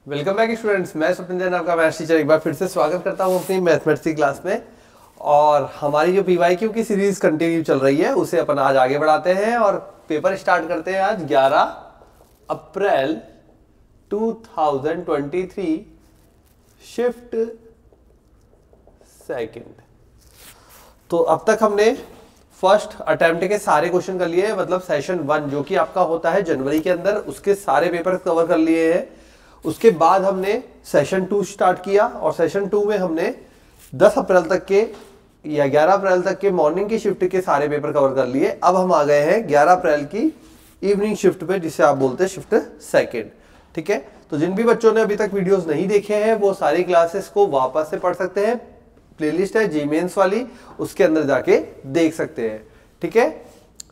Welcome back students, मैं स्वप्न जैन आपका मैथ्स टीचर एक बार फिर से स्वागत करता हूं अपनी मैथमेटिक्स की क्लास में। और हमारी जो पीवाईक्यू की सीरीज कंटिन्यू चल रही है उसे अपन आज आगे बढ़ाते हैं और पेपर स्टार्ट करते हैं आज 11 अप्रैल 2023 शिफ्ट सेकंड। तो अब तक हमने फर्स्ट अटेम्प्ट के सारे क्वेश्चन कर लिए, मतलब सेशन 1 जो कि आपका होता है जनवरी के अंदर, उसके सारे पेपर कवर कर लिए हैं। उसके बाद हमने सेशन 2 स्टार्ट किया और सेशन 2 में हमने 10 अप्रैल तक के या 11 अप्रैल तक के मॉर्निंग की शिफ्ट के सारे पेपर कवर कर लिए। अब हम आ गए हैं 11 अप्रैल की इवनिंग शिफ्ट पे, जिसे आप बोलते हैं शिफ्ट सेकंड। ठीक है, तो जिन भी बच्चों ने अभी तक वीडियोस नहीं देखे हैं वो सारी क्लासेस को वापस से पढ़ सकते हैं। प्लेलिस्ट है जी मेंस वाली, उसके अंदर जाके देख सकते हैं। ठीक है,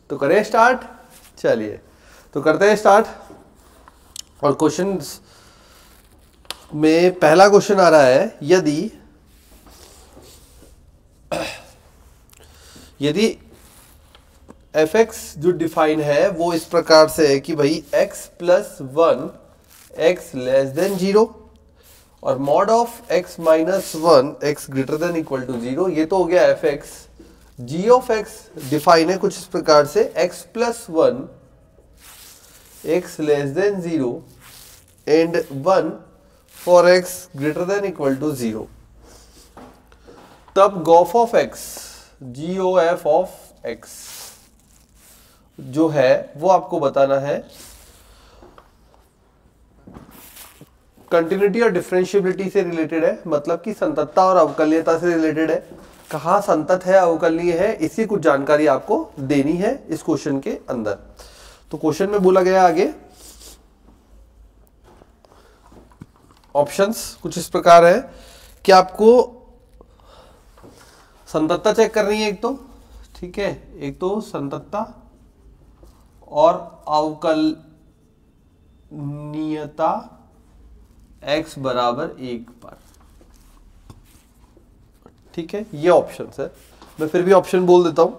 तो करें स्टार्ट। चलिए तो करते हैं स्टार्ट। और क्वेश्चंस में पहला क्वेश्चन आ रहा है, यदि f(x) जो डिफाइन है वो इस प्रकार से है कि भाई x plus 1 x less than 0 और mod of x minus 1 x greater than equal to 0। ये तो हो गया f(x). g of x define है कुछ इस प्रकार से, x plus 1 x less than 0 and 1 for x greater than equal to 0। तब गोफ of x, GOF of x जो है वो आपको बताना है। कंटिन्यूटी और डिफरेंशिएबिलिटी से रिलेटेड है, मतलब कि संततता और अवकलनीयता से रिलेटेड है। कहाँ संतत है, अवकलनीय है, इसी कुछ जानकारी आपको देनी है इस क्वेश्चन के अंदर। तो क्वेश्चन में बोला गया आगे, ऑप्शंस कुछ इस प्रकार है कि आपको संततता चेक करनी है एक तो, ठीक है, एक तो संततता और अवकलनीयता x बराबर 1 पर। ठीक है, ये ऑप्शंस है। मैं फिर भी ऑप्शन बोल देता हूं।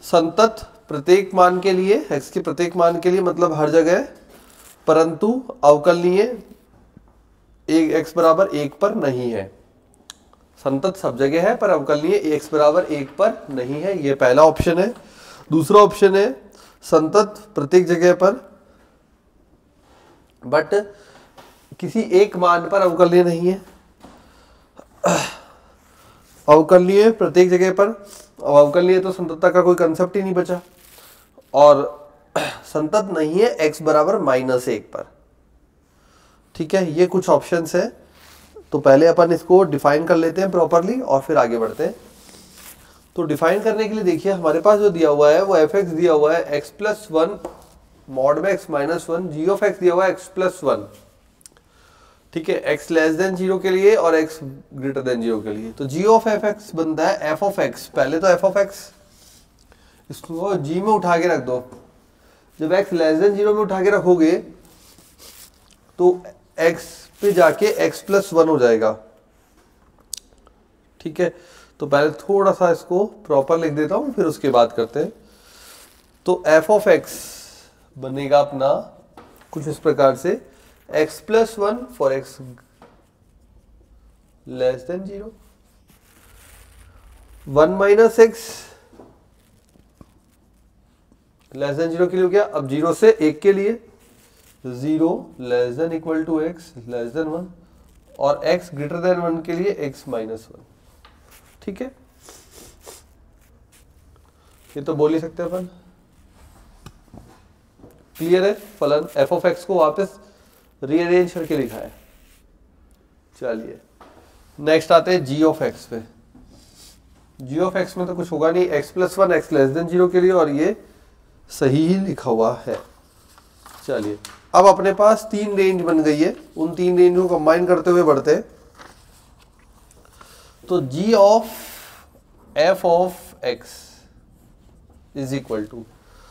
संतत प्रत्येक मान के लिए, x के प्रत्येक मान के लिए मतलब हर जगह, परंतु अवकलनीय x बराबर 1 पर नहीं है। संतत सब जगह है पर अवकलनीय x बराबर 1 पर नहीं है, ये पहला ऑप्शन है। दूसरा ऑप्शन है संतत प्रत्येक जगह पर बट किसी एक मान पर अवकलनीय नहीं है। अवकलनीय प्रत्येक जगह पर, अवकलनीय तो संततता का कोई कंसेप्ट ही नहीं बचा। और संतत नहीं है x बराबर -1 पर। ठीक है, ये कुछ ऑप्शंस है। तो पहले अपन इसको डिफाइन कर लेते हैं प्रॉपरली और फिर आगे बढ़ते हैं। तो डिफाइन करने के लिए देखिए हमारे पास जो दिया हुआ है वो f(x) दिया हुआ है x प्लस 1 मॉड में x minus 1, g of x दिया हुआ है x प्लस 1। ठीक है, x लेस देन 0 के लिए और x ग्रेटर देन 0 के लिए। तो g ऑफ f(x) बनता है f ऑफ x। पहले तो f ऑफ x इसको g में उठा के रख दो। जब x लेस देन 0 में उठा के रखोगे तो x पे जाके x प्लस 1 हो जाएगा। ठीक है, तो पहले थोड़ा सा इसको प्रॉपर लिख देता हूं, फिर उसके बाद करते हैं। तो f ऑफ x बनेगा अपना कुछ इस प्रकार से, x plus 1 for x less than 0, 1 minus x less than 0 के लिए हो गया। अब 0 से 1 के लिए 0 less than equal to x less than 1 और x ग्रेटर देन 1 के लिए x माइनस 1। ठीक है, ये तो बोल ही सकते हैं अपन। क्लियर है, फलन f ऑफ x को वापस रीअरेंज करके लिखा है। चलिए नेक्स्ट आते हैं g ऑफ x पे। g ऑफ x में तो कुछ होगा नहीं, x plus 1 x less than 0 के लिए, और ये सही ही लिखा हुआ है। चलिए अब अपने पास 3 रेंज बन गई है, उन 3 रेंज को कंबाइन करते हुए बढ़ते हैं। तो g of f of x is equal to,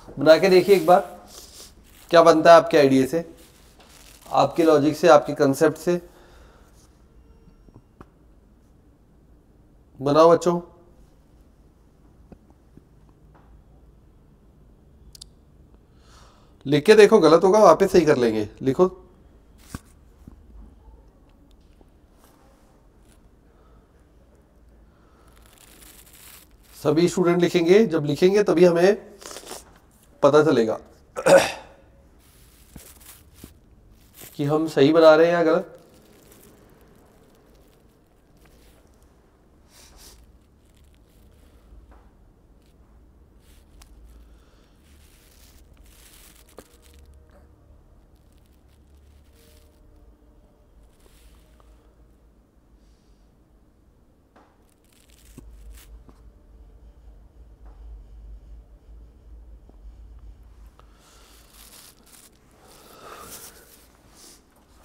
बना के देखिए एक बार क्या बनता है आपके आइडिया से, आपके लॉजिक से, आपके कंसेप्ट से। बनाओ बच्चों। लिख के देखो, गलत होगा वापस सही कर लेंगे। लिखो सभी स्टूडेंट लिखेंगे, जब लिखेंगे तभी हमें पता चलेगा कि हम सही बना रहे हैं या गलत।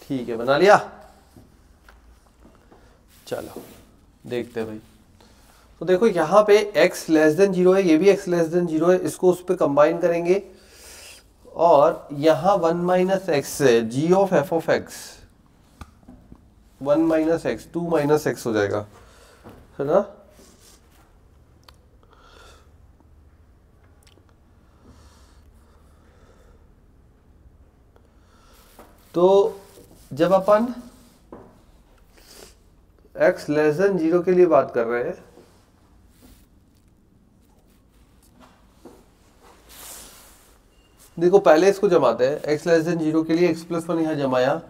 ठीक है, बना लिया। चलो देखते हैं भाई। तो देखो यहाँ पे x लेस देन 0 है, ये भी x लेस देन 0 है, इसको उस पर कंबाइन करेंगे और यहाँ 1 माइनस एक्स है, g of f of x 1 minus x 2 minus x हो जाएगा, है ना। तो जब अपन x लेस देन 0 के लिए बात कर रहे हैं, देखो पहले इसको जमाते हैं। x लेस देन 0 के लिए x प्लस 1 यहाँ जमाया,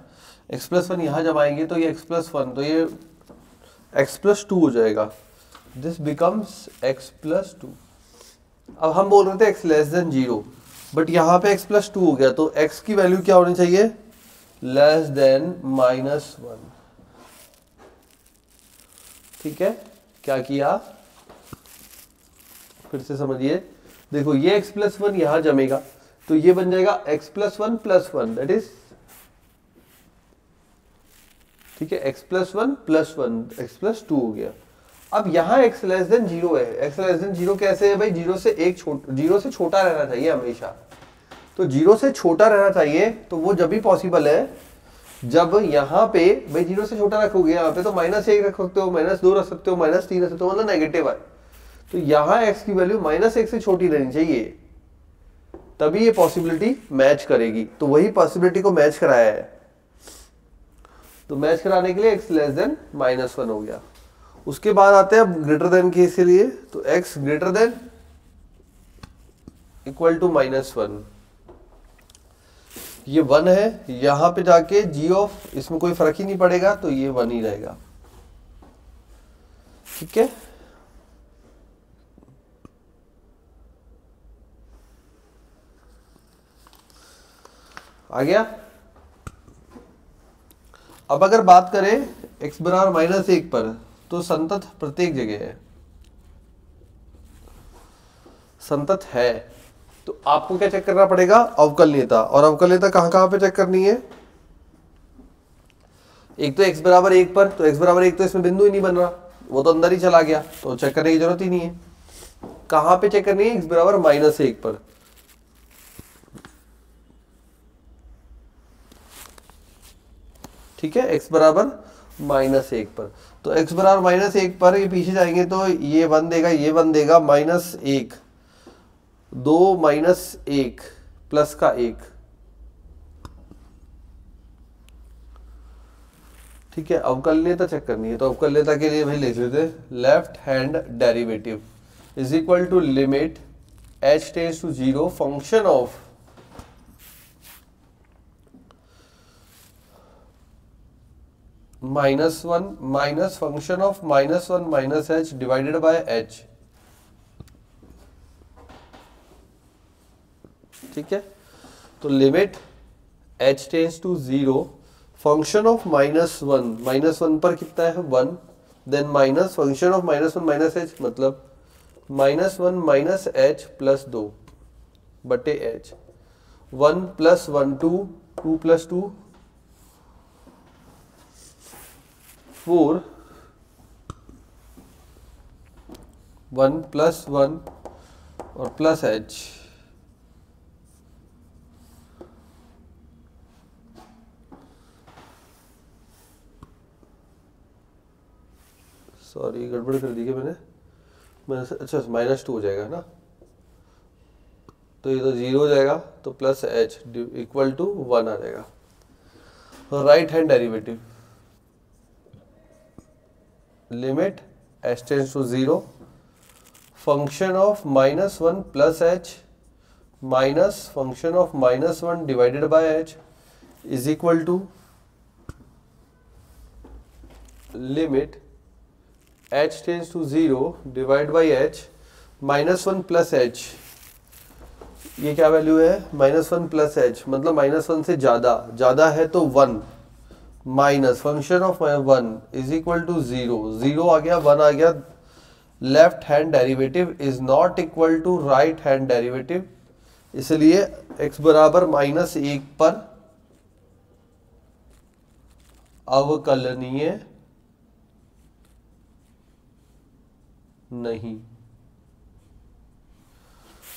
x प्लस 1 यहाँ जमाएंगे तो ये x प्लस 1, तो ये x प्लस 2 हो जाएगा। This becomes x plus 2। अब हम बोल रहे थे x लेस देन 0, बट यहाँ पे x प्लस 2 हो गया, तो x की वैल्यू क्या होनी चाहिए, लेस देन -1। ठीक है, क्या किया फिर से समझिए। देखो ये x प्लस 1 यहां जमेगा तो ये बन जाएगा x plus 1 plus 1, that is, ठीक है, x plus 1 plus 1, x plus 2 हो गया। अब यहां x लेस देन 0 है। x लेस देन 0 कैसे है भाई, 0 से छोटा रहना चाहिए हमेशा। तो 0 से छोटा रहना चाहिए, तो वो जब भी पॉसिबल है जब यहाँ पे भाई 0 से छोटा रखोगे, यहाँ पे तो -1 रख सकते हो, -2 रख सकते हो, -3 रख सकते हो, मतलब नेगेटिव है। तो यहाँ x की वैल्यू -1 से छोटी रहनी चाहिए, तभी ये पॉसिबिलिटी मैच करेगी। तो वही पॉसिबिलिटी को मैच कराया है, तो मैच कराने के लिए x लेस देन -1 हो गया। उसके बाद आते हैं अब ग्रेटर देन केस के लिए, तो x greater than equal to -1, ये 1 है, यहां पे जाके g ऑफ, इसमें कोई फर्क ही नहीं पड़ेगा, तो ये 1 ही रहेगा। ठीक है, आ गया। अब अगर बात करें x बराबर -1 पर, तो संतत प्रत्येक जगह है, संतत है। तो आपको क्या चेक करना पड़ेगा, अवकलनीयता। और अवकलनीयता कहां कहां पे चेक करनी है, एक तो x बराबर 1 पर, तो x बराबर 1 तो इसमें बिंदु ही नहीं बन रहा, वो तो अंदर ही चला गया, तो चेक करने की जरूरत ही नहीं है। कहां पे चेक करनी है, x बराबर -1 पर। ठीक है, x बराबर -1 पर, तो x बराबर -1 पर ये पीछे जाएंगे तो ये 1 देगा, ये 1 देगा, -1 2 -1 प्लस का 1। ठीक है, अवकलनीयता चेक करनी है, तो अवकलनीयता के लिए भाई लिख लेते हैं left hand derivative is equal to limit h tends to 0 function of -1 minus function of -1 minus h divided by h। ठीक है, तो limit h tends to 0 function of -1 पर कितना है 1, then minus function of -1 minus h, मतलब -1 minus h plus 2 बटे h, 1 plus 1 2, 2 plus 2 4, 1 plus 1 और plus h। Sorry गड़बड़ कर दी क्या मैंने, अच्छा -2 हो जाएगा ना, तो ये तो 0 हो जाएगा, तो प्लस h इक्वल टू 1 आ जाएगा। Right hand derivative limit h tends to 0 function of -1 plus h minus function of -1 divided by h is equal to limit h tends to 0 divide by h -1 plus h. ये क्या value है? -1 plus H, मतलब -1 से ज्यादा है तो 1 minus function of 1 is equal to 0। 0 आ गया, 1 आ गया। Left hand derivative is not equal to right hand derivative, इसलिए x बराबर -1 पर अवकलनीय नहीं।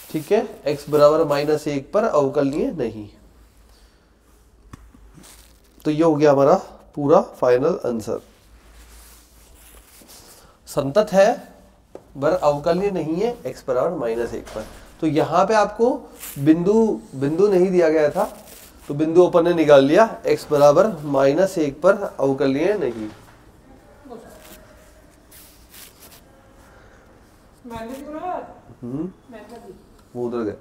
ठीक है, x बराबर -1 पर अवकलनीय नहीं। तो ये हो गया हमारा पूरा फाइनल आंसर। संतत है पर अवकलनीय नहीं है x बराबर -1 पर। तो यहां पे आपको बिंदु नहीं दिया गया था, तो बिंदु अपन ने निकाल लिया, x बराबर -1 पर अवकलनीय नहीं। वो उधर गए।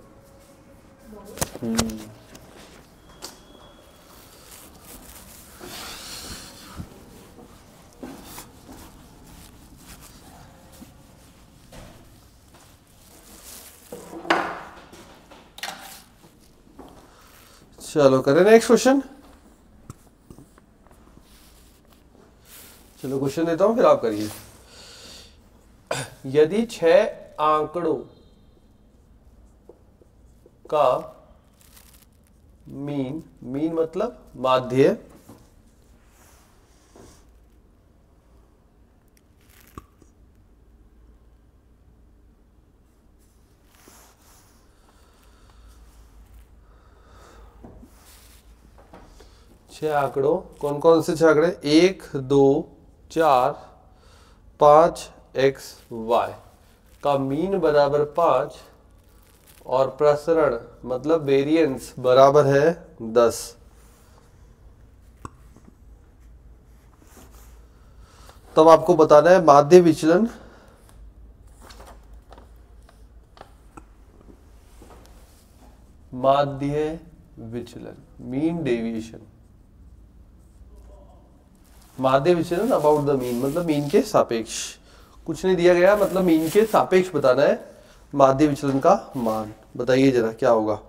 चलो करें नेक्स्ट क्वेश्चन। चलो क्वेश्चन देता हूं, फिर आप करिए। यदि 6 आंकड़ों का मीन मतलब माध्य छह आंकड़ों, कौन कौन से 6 आंकड़े? 1 2 4 5 x y का मीन बराबर 5 और प्रसरण मतलब वेरिएंस बराबर है 10। तब आपको बताना है माध्य विचलन मीन डेविएशन। माध्य विचलन अबाउट द मीन मतलब मीन के सापेक्ष। कुछ नहीं दिया गया, मतलब मीन के सापेक्ष बताना है माध्य विचलन का मान। बताइए जरा क्या होगा?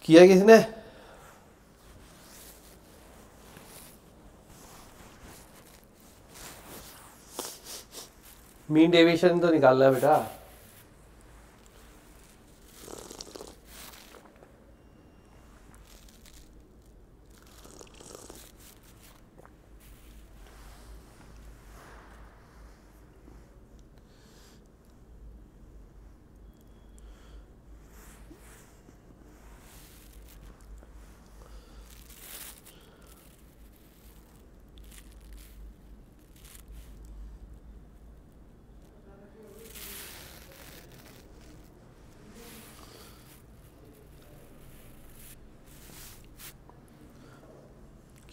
किया किसने? मीन डेविएशन तो निकालना है बेटा।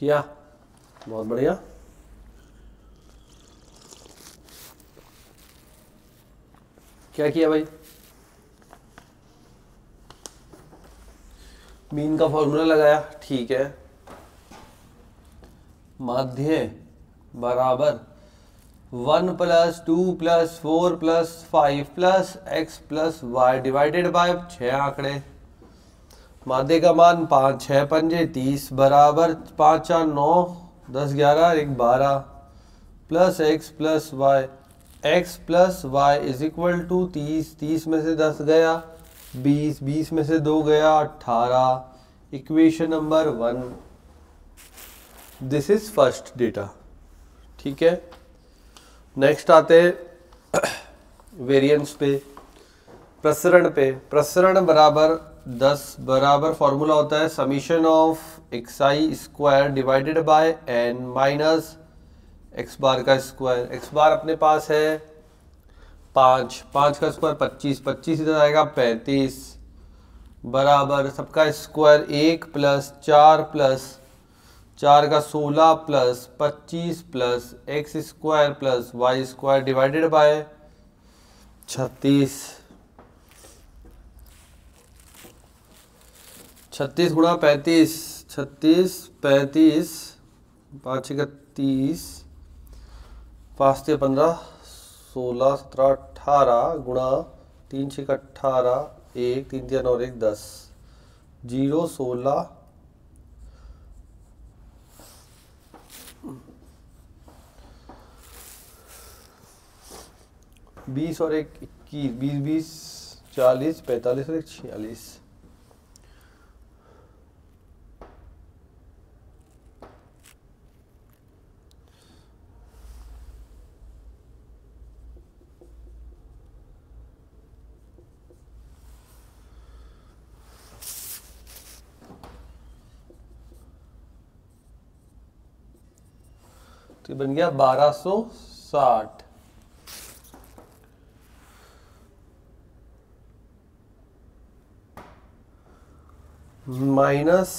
किया, बहुत बढ़िया। क्या किया भाई, मीन का फॉर्मूला लगाया, ठीक है। माध्य बराबर 1 + 2 + 4 + 5 + x + y डिवाइडेड बाय 6 आंकड़े। माध्य का मान 5 6 पंजे 30 बराबर 5 4 9 10 11 1 12 plus x + y, x + y = 30, 30 में से 10 गया 20, 20 में से 2 गया 18। Equation number 1, this is first data, ठीक है। नेक्स्ट आते हैं वेरिएंस पे, प्रसरण पे। प्रसरण बराबर 10 बराबर फॉर्मूला होता है summation of xi² divided by n minus x बार का स्क्वायर। x बार अपने पास है 5, 5 का स्क्वायर 25, 25 इधर आएगा 35 बराबर सबका स्क्वायर 1 + 4 + 4 का 16 + 25 + x² + y² डिवाइडेड बाय 36। 36 गुणा 35, 36 35 5 × 30 5 × 15 16 17 18 गुणा 3 × 6 = 18 1 3 3 और 1 10 0 16 20 और 1 21 20 20 40 45 और 1 46। तो ये बन गया 1260 माइनस,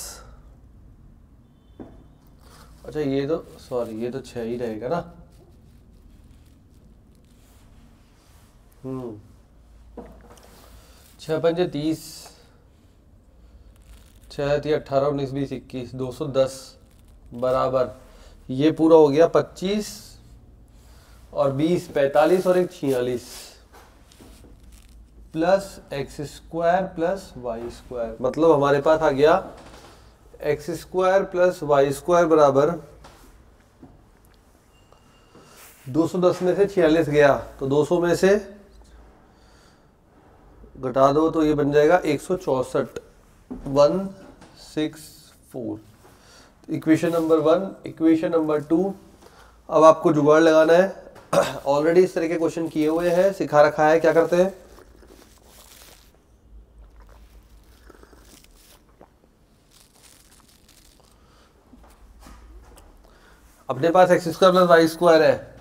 अच्छा ये तो सॉरी ये तो 6 ही रहेगा ना। 6 पंजे 30 6 3 18 19 20 21 210 बराबर ये पूरा हो गया 25 और 20 45 और 1 46 प्लस x² + y²। मतलब हमारे पास आ गया x² + y² बराबर 210 में से 46 गया तो 200 में से घटा दो तो ये बन जाएगा 164 164। Equation number 1। इक्वेशन नंबर 2, अब आपको जुगाड़ लगाना है। ऑलरेडी इस तरह के क्वेश्चन किए हुए हैं, सिखा रखा है क्या करते हैं। अपने पास x² + y² है,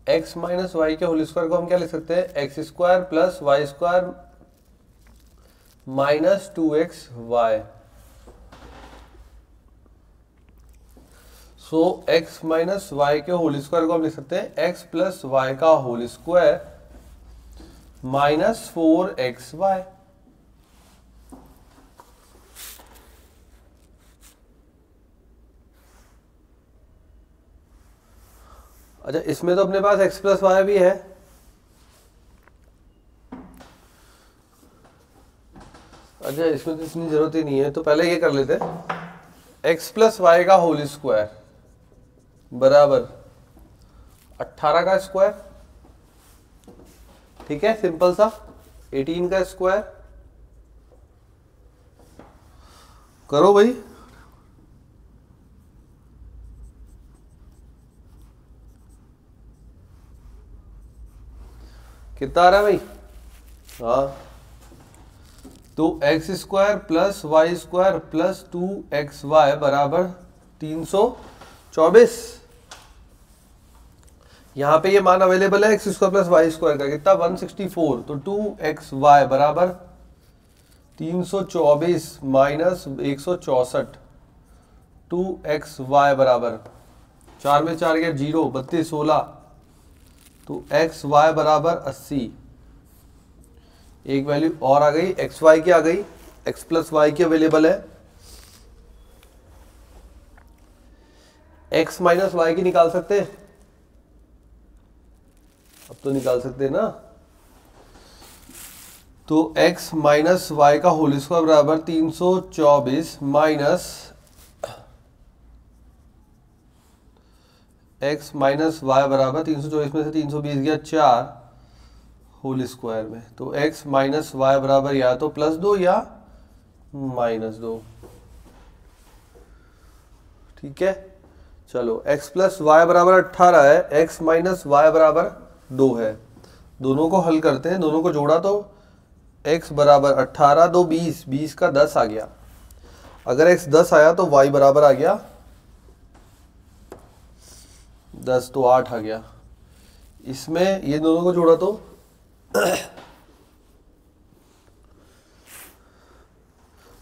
x - y के होल स्क्वायर को हम क्या लिख सकते हैं, x² + y² - 2xy। सो x - y के होल स्क्वायर को हम लिख सकते हैं x + y का होल स्क्वायर - 4xy। अच्छा इसमें तो अपने पास x + y भी है, अच्छा इसमें तो इतनी जरूरत ही नहीं है, तो पहले ये कर लेते हैं x + y का होल स्क्वायर बराबर 18 का स्क्वायर, ठीक है सिंपल सा 18 का स्क्वायर करो भाई। कितना आ रहा है भाई, हाँ तो x² + y² + 2xy बराबर 324। यहाँ पे ये मान अवेलेबल है x² + y² का कितना 164, तो 2xy बराबर 324 माइनस 164 2xy बराबर 4 में 4 गया 0 32 16 तो xy बराबर 80 एक वैल्यू और आ गई, एक्स वाई की आ गई, एक्स प्लस वाई की अवेलेबल है, एक्स माइनस वाई की निकाल सकते हैं, अब तो निकाल सकते हैं ना। तो x माइनस वाई का होल स्क्वायर बराबर 324 माइनस x माइनस वाई बराबर 324 में से 320 गया 4 होल स्क्वायर में, तो x माइनस वाई बराबर या तो +2 या -2। ठीक है, चलो x प्लस वाई बराबर 18 है, x माइनस वाई बराबर 2 है। दोनों को हल करते हैं, दोनों को जोड़ा तो x बराबर 18 2 20, 20 का 10 आ गया। अगर x 10 आया तो y बराबर आ गया 10, तो 8 आ गया। इसमें ये दोनों को जोड़ा तो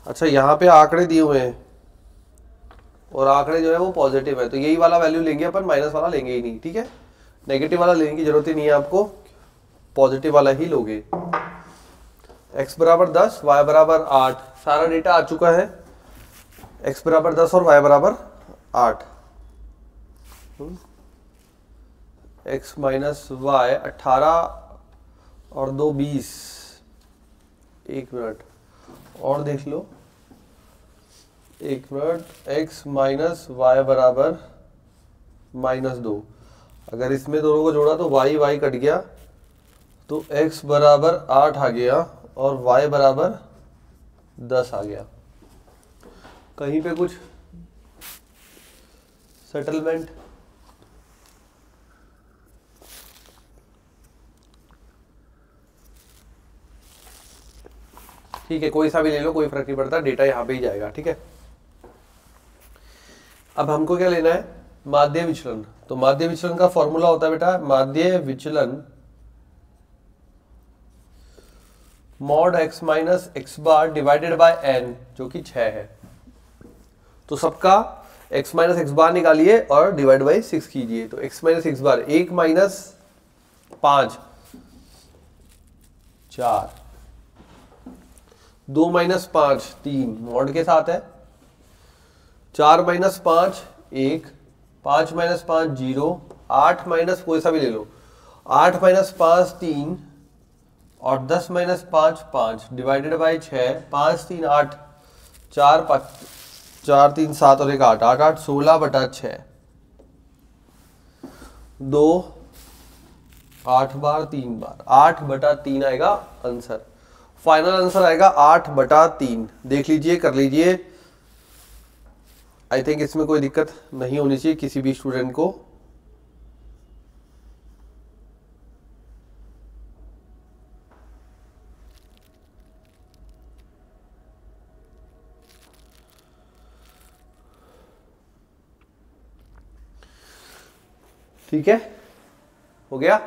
अच्छा, यहाँ पे आंकड़े दिए हुए हैं और आंकड़े जो है वो पॉजिटिव है, तो यही वाला वैल्यू लेंगे अपन, माइनस वाला लेंगे ही नहीं। ठीक है, नेगेटिव वाला लेने की जरूरत ही नहीं है आपको, पॉजिटिव वाला ही लोगे। x बराबर 10, y बराबर 8, सारा डेटा आ चुका है। x बराबर 10 और y बराबर 8। x माइनस वाई 18 और 2 20। एक मिनट और देख लो, एक मिनट। x माइनस वाई बराबर -2। अगर इसमें दोनों को जोड़ा तो y कट गया, तो x बराबर 8 आ गया और y बराबर 10 आ गया। कहीं पे कुछ सेटलमेंट? ठीक है, कोई सा भी ले लो, कोई फर्क नहीं पड़ता, डेटा यहाँ पे ही जाएगा। ठीक है, अब हमको क्या लेना है, माध्य विचलन। तो माध्य विचलन का फॉर्मूला होता है बेटा, माध्य विचलन mod x minus x bar divided by n, जो कि 6 है। तो सबका x माइनस एक्स बार निकालिए और डिवाइड बाई 6 कीजिए। तो x माइनस एक्स बार 1 माइनस 5 4, 2 माइनस 5 3 मॉड के साथ है, 4 माइनस 5 1, 5 माइनस 5 0, 8 माइनस कोई सा भी ले लो, 8 माइनस 5 3 और 10 माइनस 5 5 डिवाइडेड बाई 6, 5 3 8, 4 4 3 7 और 1 8, 8 8 16 बटा 6, 2 8 बार 3 बार 8 बटा 3 आएगा आंसर। फाइनल आंसर आएगा 8 बटा 3। देख लीजिए, कर लीजिए। आई थिंक इसमें कोई दिक्कत नहीं होनी चाहिए किसी भी स्टूडेंट को। ठीक है, हो गया।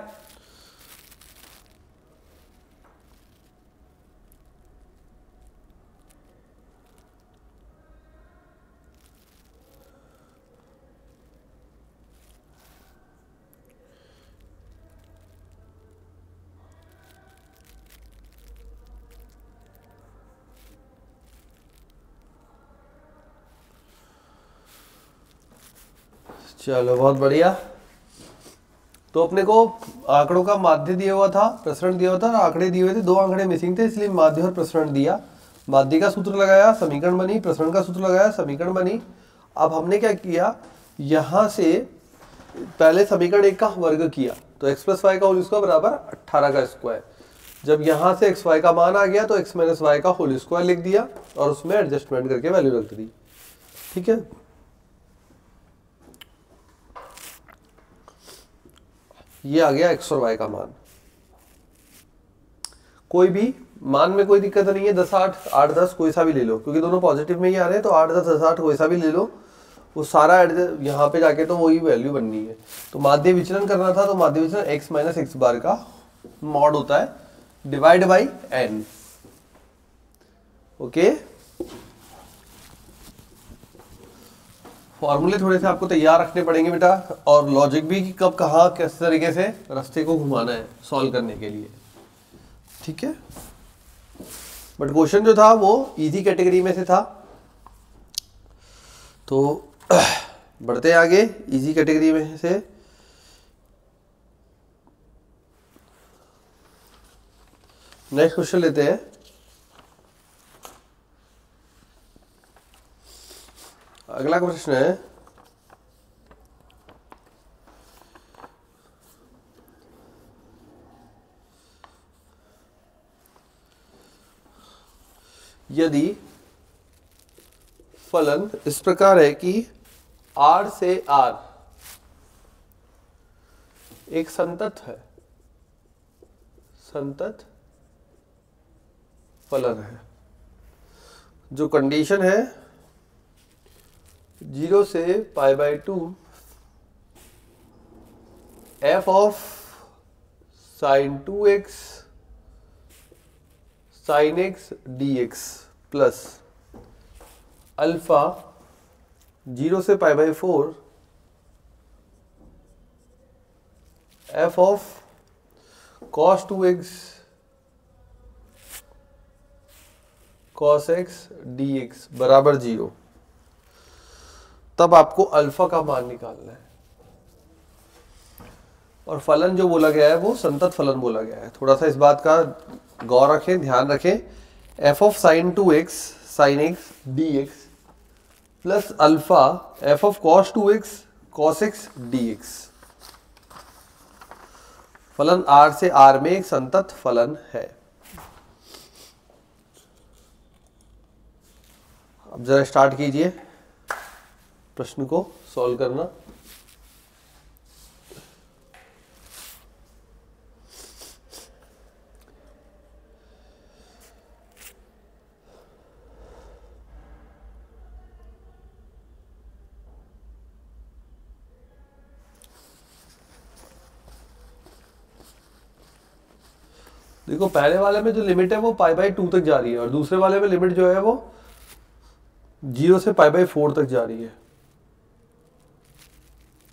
चलो, बहुत बढ़िया। तो अपने को आंकड़ों का माध्य दिया हुआ था, प्रसरण दिया हुआ था, आंकड़े दिए हुए थे, 2 आंकड़े मिसिंग थे, इसलिए माध्य और प्रसरण दिया। माध्य का सूत्र लगाया, समीकरण बनी, प्रसरण का सूत्र लगाया, समीकरण बनी। अब हमने क्या किया, यहां से पहले समीकरण 1 का वर्ग किया, तो x प्लस वाई का होल स्क्वायर बराबर 18 का स्क्वायर। जब यहां से x वाई का मान आ गया तो x माइनस वाई का होल स्क्वायर लिख दिया और उसमें एडजस्टमेंट करके वैल्यू रख दी। ठीक है, ये आ गया x और y का मान। कोई भी मान में कोई दिक्कत नहीं है, 10 8 8 10 कोई सा भी ले लो, क्योंकि दोनों पॉजिटिव में ही आ रहे हैं, तो 8 10 10 8 कोई सा भी ले लो, वो सारा यहाँ पे जाके तो वही वैल्यू बननी है। तो माध्य विचलन करना था, तो माध्य विचलन x माइनस एक्स बार का मॉड होता है डिवाइड बाई n। ओके, फॉर्मूले थोड़े से आपको तैयार रखने पड़ेंगे बेटा, और लॉजिक भी कि कब कहाँ किस तरीके से रास्ते को घुमाना है सॉल्व करने के लिए। ठीक है। बट क्वेश्चन जो था वो इजी कैटेगरी में से था। तो बढ़ते आगे इजी कैटेगरी में से। नेक्स्ट क्वेश्चन लेते हैं। अगला प्रश्न है यदि फलन इस प्रकार है कि R से R एक संतत है, संतत फलन है, जो कंडीशन है 0 से π/2 f of sin 2x sin x dx plus alpha 0 से π/4 f of cos 2x cos x dx बराबर 0, तब आपको अल्फा का मान निकालना है। और फलन जो बोला गया है वो संतत फलन बोला गया है। थोड़ा सा इस बात का गौर रखें, ध्यान रखें। f of sin 2x sin x dx plus alpha f of cos 2x cos x dx फलन R से R में एक संतत फलन है। अब जरा स्टार्ट कीजिए प्रश्न को सॉल्व करना। देखो पहले वाले में जो लिमिट है वो π/2 तक जा रही है और दूसरे वाले में लिमिट जो है वो 0 से π/4 तक जा रही है।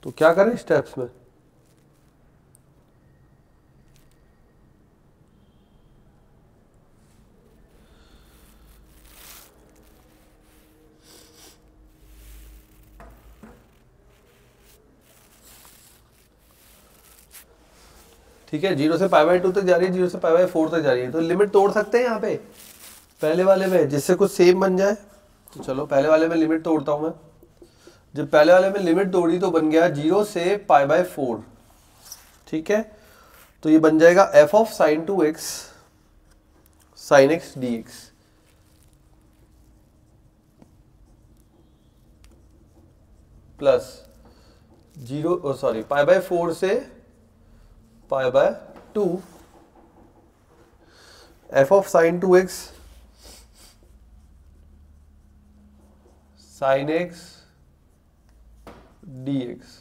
तो क्या करें स्टेप्स में? ठीक है, 0 से π/2 तक जा रही है, 0 से π/4 तक जा रही है। तो लिमिट तोड़ सकते हैं यहाँ पे पहले वाले में, जिससे कुछ सेम बन जाए। तो चलो पहले वाले में लिमिट तोड़ता हूं मैं। जब पहले वाले में लिमिट तोड़ी तो बन गया 0 से π/4। ठीक है, तो ये बन जाएगा f of sin 2x sin x dx plus π/4 से π/2 f of sin 2x sin x dx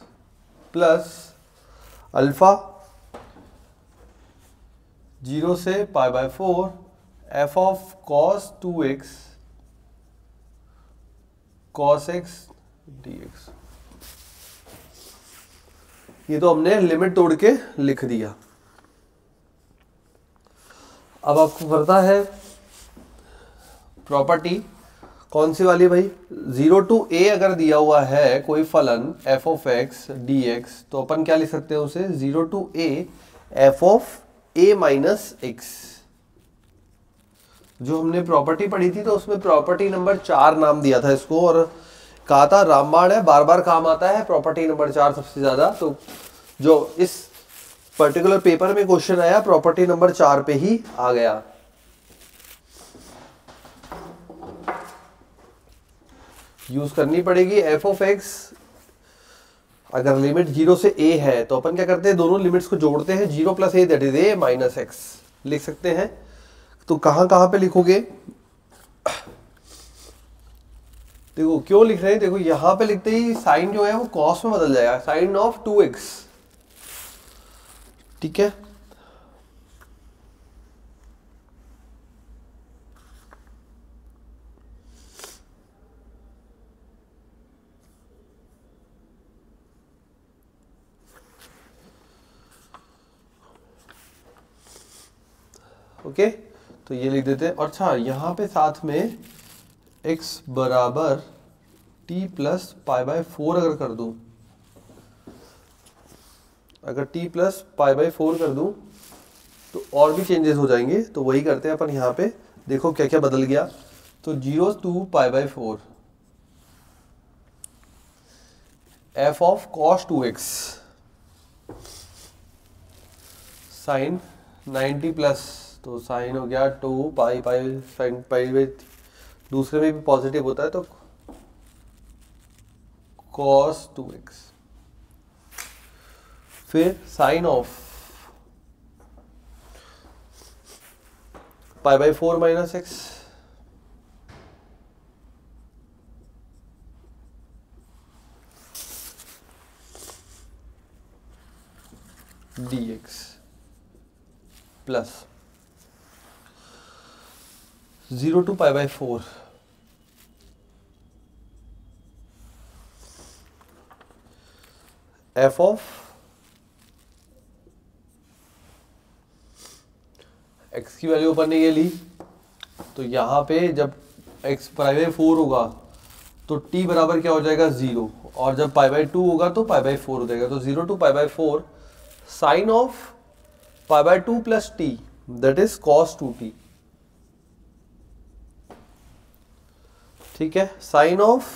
plus alpha 0 से π/4 f of cos 2x cos x dx। ये तो हमने लिमिट तोड़ के लिख दिया। अब आपको करता है प्रॉपर्टी, कौन सी वाली भाई? 0 to a अगर दिया हुआ है कोई फलन f ऑफ x dx तो अपन क्या लिख सकते हैं उसे? 0 to a f of a minus x। जो हमने प्रॉपर्टी पढ़ी थी तो उसमें प्रॉपर्टी नंबर 4 नाम दिया था इसको, और कहा था रामबाण है, बार बार काम आता है प्रॉपर्टी नंबर 4 सबसे ज्यादा। तो जो इस पर्टिकुलर पेपर में क्वेश्चन आया प्रॉपर्टी नंबर 4 पे ही आ गया। यूज करनी पड़ेगी f ऑफ x। अगर लिमिट 0 से a है तो अपन क्या करते हैं, दोनों लिमिट्स को जोड़ते हैं, 0 plus a that is a minus x लिख सकते हैं। तो कहां कहां पे लिखोगे? देखो क्यों लिख रहे हैं, देखो यहां पे लिखते ही साइन जो है वो कॉस में बदल जाएगा, साइन ऑफ 2x। ठीक है, ओके। तो ये लिख देते हैं। और अच्छा यहाँ पे साथ में x बराबर t प्लस पाई बाय 4 अगर कर दूं, अगर t प्लस पाई बाय 4 कर दूं तो और भी चेंजेस हो जाएंगे। तो वही करते हैं अपन यहाँ पे, देखो क्या क्या बदल गया। तो 0 to pi by 4 f of cos 2x sine 90 plus, तो साइन हो गया 2 पाई पाई साइन पाई बाय, दूसरे में भी पॉजिटिव होता है तो cos 2x, फिर sine of pi by 4 minus x, dx plus 0 to pi by 4 f of x की वैल्यू ऊपर ने ये ली, तो यहाँ पे जब x पाई बाय 4 होगा तो t बराबर क्या हो जाएगा 0, और जब पाई बाय 2 होगा तो पाई बाय 4 हो जाएगा। तो 0 to pi by 4 sine of pi by 2 plus t that is cos 2t। ठीक है, sine of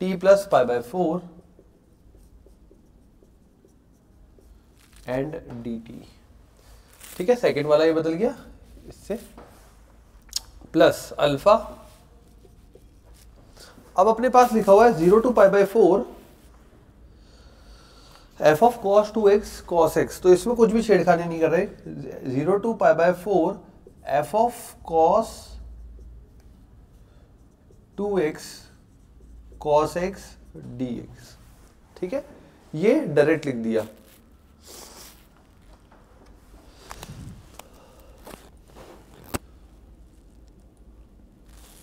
t plus pi by 4 and dt। ठीक है, सेकेंड वाला ये बदल गया इससे, प्लस अल्फा। अब अपने पास लिखा हुआ है 0 to pi by 4 f of cos 2x cos x, तो इसमें कुछ भी छेड़खानी नहीं कर रहे। 0 to pi by 4 f of cos 2x cos x dx। ठीक है, ये डायरेक्ट लिख दिया।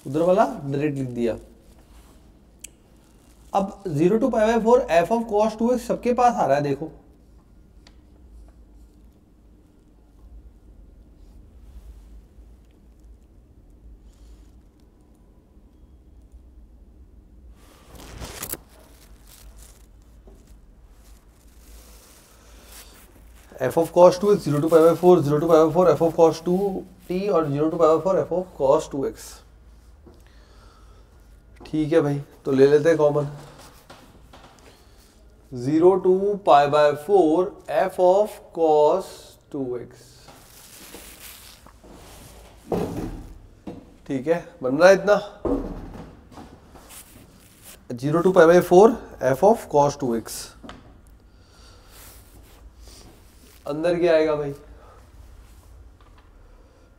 उधर वाला डायरेक्ट लिख दिया। अब 0 to pi by 4 f of cos 2x सबके पास आ रहा है, देखो f of cos 2x 0 to pi by 4, 0 to pi by 4 f of cos 2t और 0 to pi by 4 f of cos 2x। ठीक है भाई, तो ले लेते हैं common. 0 to pi by 4 f of cos 2x। ठीक है, बन रहा है इतना। 0 to pi by 4 f of cos 2x। अंदर क्या आएगा भाई,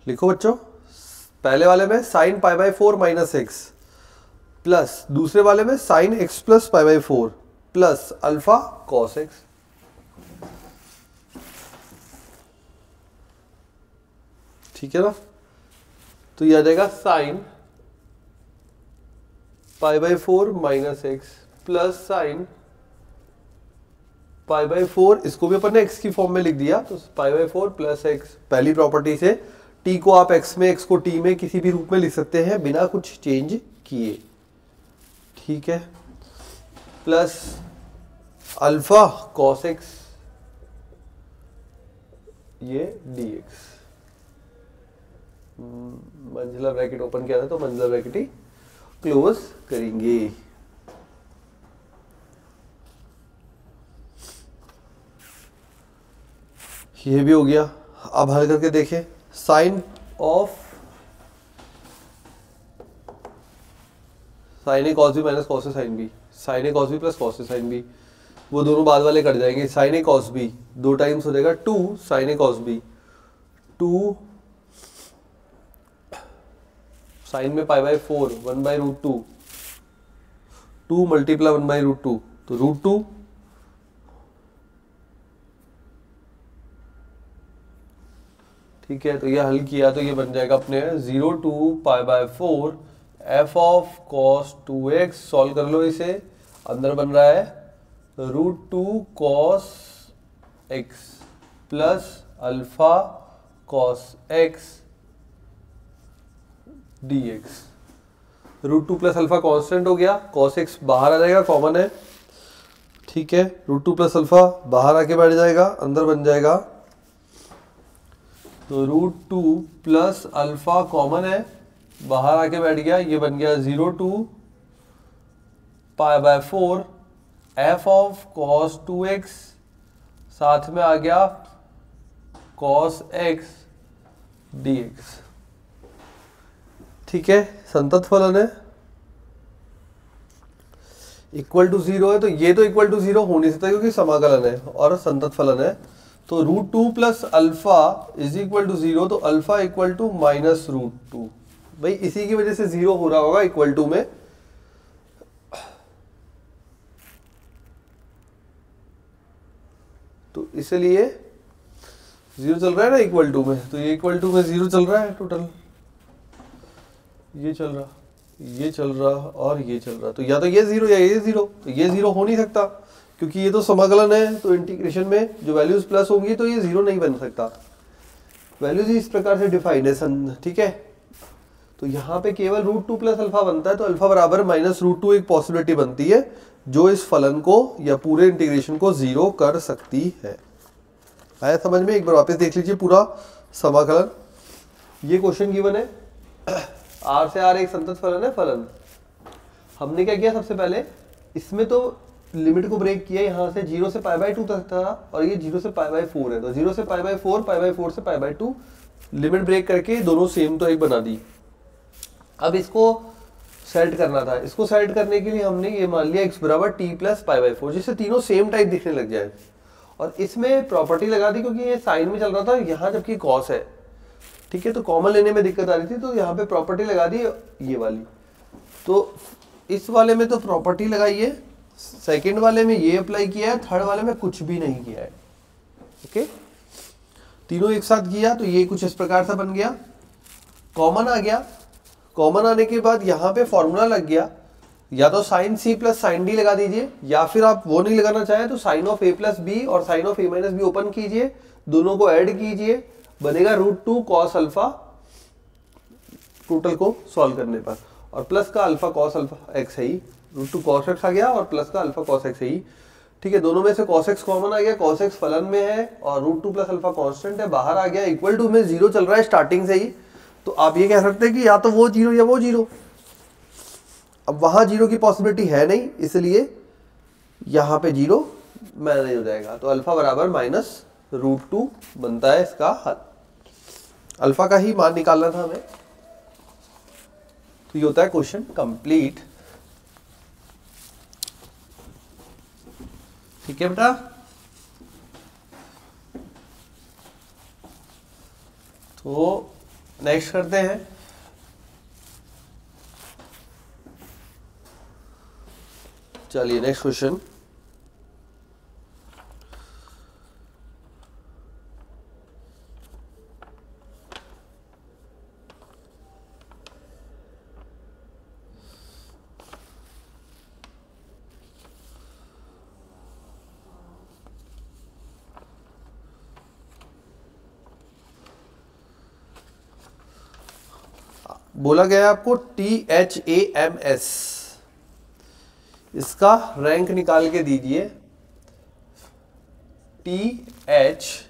लिखो बच्चों। पहले वाले में sine pi by 4 minus x, plus दूसरे वाले में sine x plus pi by 4 plus alpha cos x. ठीक है ना, तो यह आ जाएगा sine pi by 4 minus x plus sine pi by 4, इसको भी अपन ने x की फॉर्म में लिख दिया, तो पाई बाय 4 प्लस एक्स। पहली प्रॉपर्टी से t को आप x में, x को t में किसी भी रूप में लिख सकते हैं बिना कुछ चेंज किए। ठीक है, प्लस अल्फा कॉस एक्स ये dx। मंजिला ब्रैकेट ओपन किया था तो मंजिला ब्रैकेट ही क्लोज करेंगे। ये भी हो गया। अब हल करके देखें, sine of sine A cos B minus cos A sine B, sine A cos B plus cos A sine B, वो दोनों बाद वाले कट जाएंगे। Sine A cos B 2 times हो जाएगा 2 sine A cos B, 2 sine में pi by 4 1 by root 2, 2 multiply 1 by root 2, तो root 2 ठीक है। तो ये हल किया तो ये बन जाएगा अपने 0 to pi by 4 f of cos 2x। Solve कर लो इसे, अंदर बन रहा है root 2 cos x plus alpha cos x dx। √2 plus alpha constant हो गया, cos x बाहर आ जाएगा, कॉमन है, ठीक है। √2 प्लस अल्फा बाहर आके बैठ जाएगा, अंदर बन जाएगा, तो √2 प्लस अल्फा कॉमन है, बाहर आके बैठ गया, ये बन गया 0 to π/4 f of cos 2x, साथ में आ गया cos x dx, ठीक है। संतत फलन है, इक्वल टू 0 है, तो ये तो इक्वल टू 0 हो नहीं सकता क्योंकि समाकलन है और संतत फलन है। तो √2 plus alpha is equal to 0, तो अल्फा इक्वल टू माइनस √2, भाई इसी की वजह से 0 हो रहा होगा इक्वल टू में। तो इसलिए 0 चल रहा है ना इक्वल टू में, तो ये इक्वल टू में 0 चल रहा है टोटल, ये चल रहा, ये चल रहा और ये चल रहा, तो या तो ये 0 या ये 0, तो ये 0 हो नहीं सकता क्योंकि ये तो समाकलन है, तो इंटीग्रेशन में जो वैल्यूज प्लस होंगी तो ये 0 नहीं बन सकता। वैल्यूज इस प्रकार से डिफाइंड है, ठीक है। तो यहाँ पे केवल √2 प्लस अल्फा बनता है, तो अल्फा बराबर माइनस √2 एक पॉसिबिलिटी बनती है जो इस फलन को या पूरे इंटीग्रेशन को 0 कर सकती है। आया समझ में? एक बार वापस देख लीजिए पूरा समाकलन। ये क्वेश्चन गिवन है, R से R एक संतत फलन है, फलन हमने क्या किया, सबसे पहले इसमें तो लिमिट को ब्रेक किया, यहाँ से 0 से π/2 तक था और ये 0 से π/4 है, तो 0 से π/4, π/4 से π/2 लिमिट ब्रेक करके दोनों सेम तो एक बना दी। अब इसको सेट करना था, इसको सेट करने के लिए हमने ये मान लिया x बराबर t प्लस π/4, जिससे तीनों सेम टाइप दिखने लग जाए। और इसमें प्रॉपर्टी लगा दी क्योंकि ये साइन में चल रहा था यहाँ, जबकि कॉस है, ठीक है, तो कॉमन लेने में दिक्कत आ रही थी, तो यहाँ पे प्रॉपर्टी लगा दी ये वाली। तो इस वाले में तो प्रॉपर्टी लगाई है, सेकंड वाले में ये अप्लाई किया है, थर्ड वाले में कुछ भी नहीं किया है, ओके। तीनों एक साथ किया तो ये कुछ इस प्रकार से बन गया, कॉमन आ गया। कॉमन आने के बाद यहाँ पे फॉर्मूला लग गया, या तो sine C plus sine D लगा दीजिए, या फिर आप वो नहीं लगाना चाहें तो sine of A plus B और sine of A minus B open कीजिए, दोनों को ऐड कीजिए, बनेगा √2 cos अल्फा टोटल को सॉल्व करने पर, और प्लस का अल्फा cos अल्फा x है ही, √2 cos x आ गया और प्लस का अल्फा cos x है ही, ठीक है। दोनों में से cos x कॉमन आ गया, cos x फलन में है और √2 प्लस अल्फा कांस्टेंट है, बाहर आ गया, इक्वल टू में 0 चल रहा है स्टार्टिंग से ही, तो आप ये कह सकते हैं कि या तो वो 0 या वो 0। अब वहां 0 की पॉसिबिलिटी है नहीं, इसलिए यहाँ पे 0 मैनेज हो जाएगा, तो अल्फा बराबर माइनस √2 बनता है इसका हल। अल्फा का ही मान निकालना था हमें, तो ये होता है क्वेश्चन कंप्लीट, ठीक है बेटा। तो नेक्स्ट करते हैं, चलिए नेक्स्ट क्वेश्चन। बोला गया है आपको THAMS, इसका रैंक निकाल के दीजिए। THAMS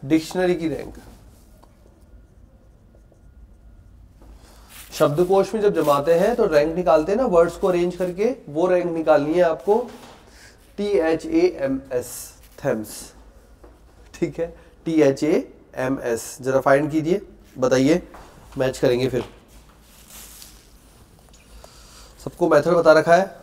डिक्शनरी की रैंक, शब्दकोश में जब जमाते हैं तो रैंक निकालते हैं ना, वर्ड्स को अरेंज करके, वो रैंक निकालनी है आपको। THAMS, थैम्स, ठीक है, THAMS जरा फाइंड कीजिए, बताइए, मैच करेंगे फिर। सबको मेथड बता रखा है,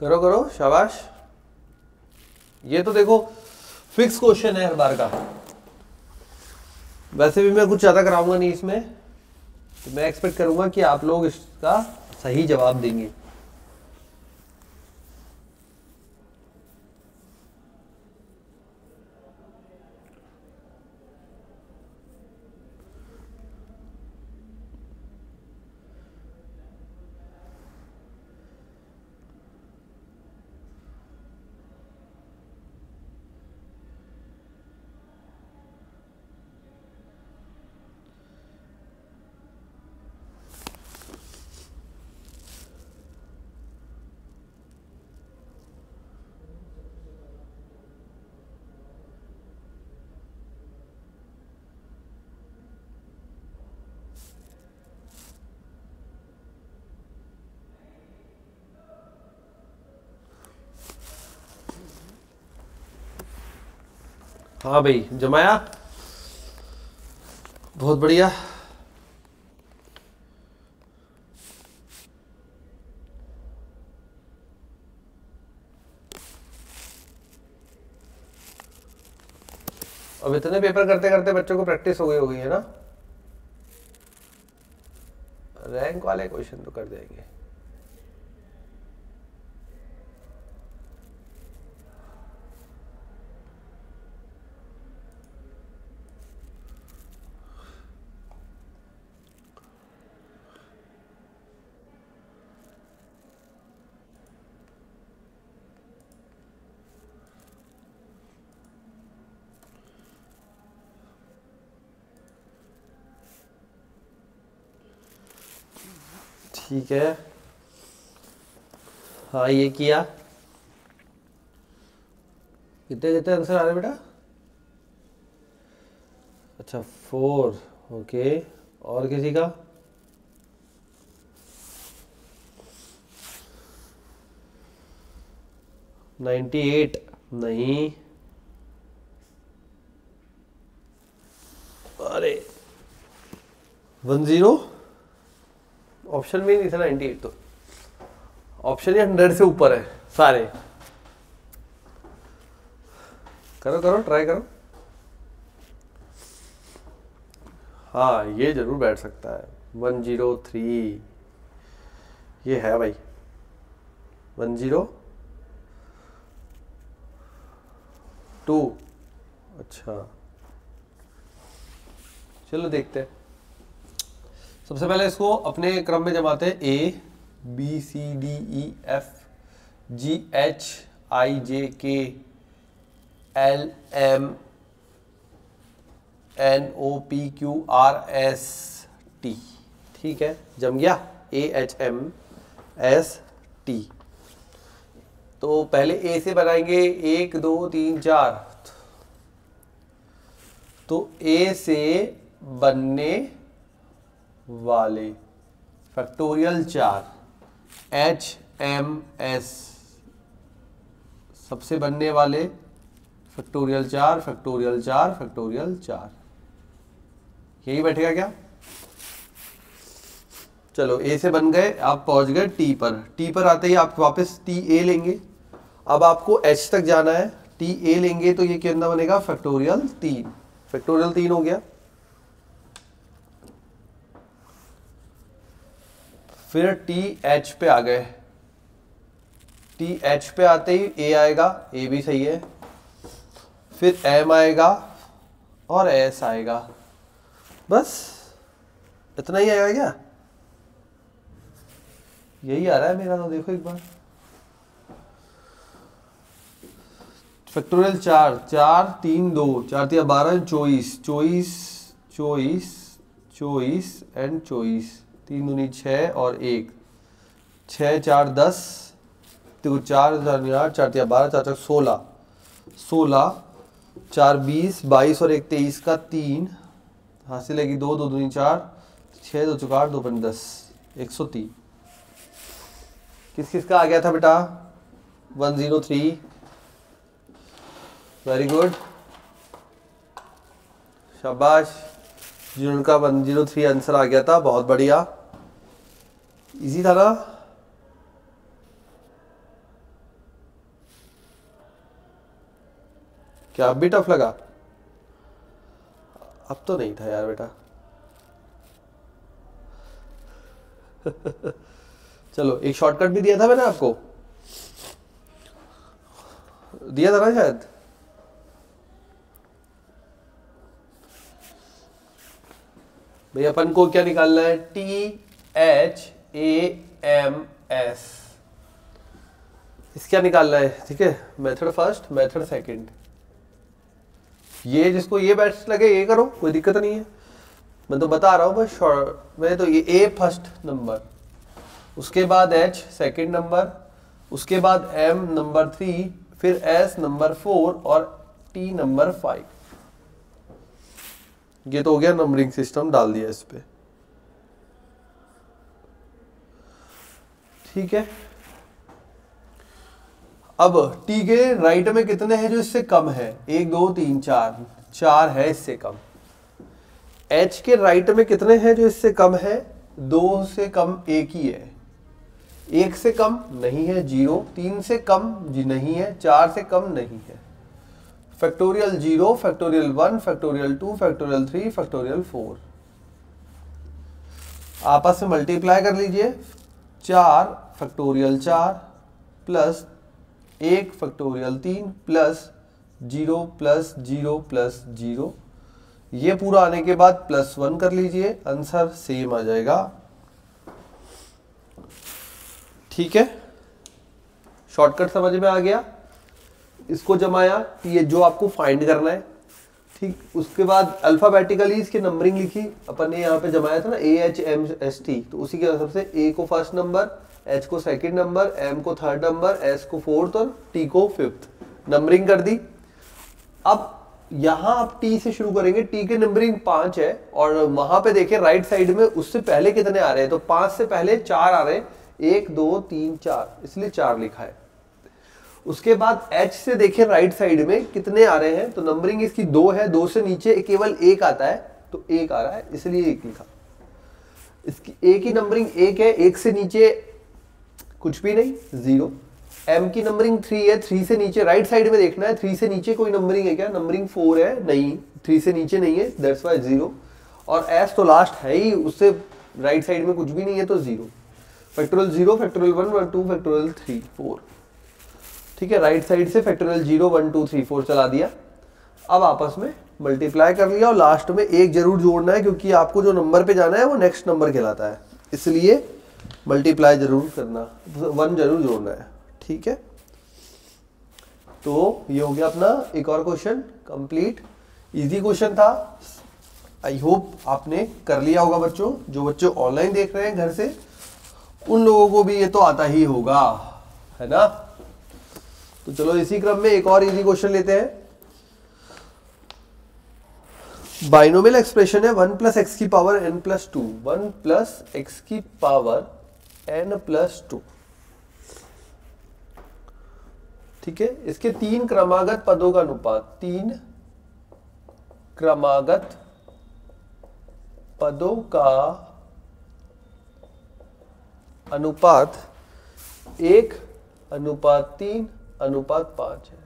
करो करो, शाबाश। ये तो देखो फिक्स क्वेश्चन है हर बार का। वैसे भी मैं कुछ ज़्यादा कराऊंगा नहीं इसमें, तो मैं एक्सपेक्ट करूंगा कि आप लोग इसका सही जवाब देंगे। हाँ भाई, जमाया, बहुत बढ़िया। अब इतने पेपर करते करते बच्चों को प्रैक्टिस हो गई है ना, रैंक वाले क्वेश्चन तो कर देंगे। ठीक है, हाँ ये किया। कितने कितने आंसर आ रहे बेटा? अच्छा 4, ओके। और किसी का? नाइन्टी 98 नहीं, अरे 10 ऑप्शन में ही नहीं था 98, तो ऑप्शन ही 100 से ऊपर है सारे। करो करो, ट्राई करो। हाँ ये जरूर बैठ सकता है। 103 ये है भाई, 102। अच्छा चलो देखते हैं। सबसे पहले इसको अपने क्रम में जमाते हैं। A B C D E F G H I J K L M N O P Q R S T। ठीक है, जम गया। A H M S T। तो पहले A से बनाएंगे 1 2 3 4। तो A से बनने वाले फैक्टोरियल 4 H M S, सबसे बनने वाले फैक्टोरियल 4 फैक्टोरियल 4 फैक्टोरियल 4। यही बैठेगा क्या? चलो A से बन गए, आप पहुंच गए T पर। T पर आते ही आप वापस टी ए लेंगे। अब आपको H तक जाना है, टी ए लेंगे तो ये कितना बनेगा? फैक्टोरियल 3। फैक्टोरियल 3 हो गया। फिर टी एच पे आ गए। टी एच पे आते ही ए आएगा, ए भी सही है। फिर एम आएगा और एस आएगा। बस इतना ही आएगा क्या? यही आ रहा है मेरा, तो देखो एक बार। Factorial 4 4 3 2 4 3 12 24 24 24 24 and 24। 3 दूनी 6 और 1 6 4 10 तो 4 8 4 3 12 4 16 16 4 20 22 और 1 23 का 3 हासिल लगी 2 2 दूनी 4 6 2 4 2 5 10 103। किस किस का आ गया था बेटा? 103। वेरी गुड, शाबाश। जिनका 103 आंसर आ गया था, बहुत बढ़िया। इजी था ना? क्या अब भी टफ लगा? अब तो नहीं था यार बेटा। चलो एक शॉर्टकट भी दिया था मैंने आपको, दिया था ना शायद। भाई अपन को क्या निकालना है? THAMS, इस क्या निकालना है? ठीक है, मेथड फर्स्ट मेथड सेकंड। ये जिसको ये बेस्ट लगे ये करो, कोई दिक्कत नहीं है, मैं तो बता रहा हूँ बस शॉर्ट में। तो ये A फर्स्ट नंबर, उसके बाद H सेकंड नंबर, उसके बाद M नंबर 3, फिर S नंबर 4 और T नंबर 5। ये तो हो गया, नंबरिंग सिस्टम डाल दिया इस पे। ठीक है, अब T के राइट में कितने हैं जो इससे कम है? 1 2 3 4, 4 है इससे कम। H के राइट में कितने हैं जो इससे कम है? 2 से कम 1 ही है, 1 से कम नहीं है 0, 3 से कम जी नहीं है, 4 से कम नहीं है। Factorial 0, factorial 1, factorial 2, factorial 3, factorial 4 आपस में मल्टीप्लाई कर लीजिए। 4 factorial 4 plus 1 factorial 3 plus 0 plus 0 plus 0, ये पूरा आने के बाद +1 कर लीजिए, आंसर सेम आ जाएगा। ठीक है, शॉर्टकट समझ में आ गया। इसको जमाया, ये जो आपको फाइंड करना है। ठीक, उसके बाद अल्फाबेटिकली इसकी नंबरिंग लिखी अपन ने, यहाँ पे जमाया था ना AHMST, तो उसी के हिसाब से A को फर्स्ट नंबर, H को सेकंड नंबर, M को थर्ड नंबर, S को फोर्थ और T को फिफ्थ, नंबरिंग कर दी। अब यहाँ आप T से शुरू करेंगे, T के नंबरिंग 5 है और वहां पे देखें राइट साइड में उससे पहले कितने आ रहे हैं, तो 5 से पहले 4 आ रहे हैं, 1 2 3 4, इसलिए 4 लिखा है। उसके बाद H से देखें राइट साइड में कितने आ रहे हैं, तो नंबरिंग इसकी 2 है, 2 से नीचे केवल 1 आता है, तो 1 आ रहा है इसलिए 1 लिखा। इसकी A की नंबरिंग 1 है, 1 से नीचे कुछ भी नहीं, 0। M की नंबरिंग 3 है, 3 से नीचे राइट साइड में देखना है, 3 से नीचे कोई नंबरिंग है क्या? नंबरिंग 4 है, नहीं, 3 से नीचे नहीं है, दैट्स वाई 0। और S तो लास्ट है ही, उससे राइट साइड में कुछ भी नहीं है तो 0। Factorial 0, factorial 1 1 2, factorial 3 4। ठीक है, राइट साइड से फैक्टोरियल 0 1 2 3 4 चला दिया। अब आपस में मल्टीप्लाई कर लिया और लास्ट में 1 जरूर जोड़ना है, क्योंकि आपको जो नंबर पे जाना है वो नेक्स्ट नंबर कहलाता है, इसलिए मल्टीप्लाई जरूर करना, 1 जरूर जोड़ना है। ठीक है, तो ये हो गया अपना एक और क्वेश्चन कंप्लीट। इजी क्वेश्चन था, आई होप आपने कर लिया होगा बच्चों। जो बच्चे ऑनलाइन देख रहे हैं घर से, उन लोगों को भी ये तो आता ही होगा, है ना। तो चलो इसी क्रम में एक और इजी क्वेश्चन लेते हैं। बाइनोमियल एक्सप्रेशन है 1 + x की पावर n + 2, 1 + x की पावर n + 2। ठीक है, इसके 3 क्रमागत पदों का अनुपात, 3 क्रमागत पदों का अनुपात 1:3:5 है।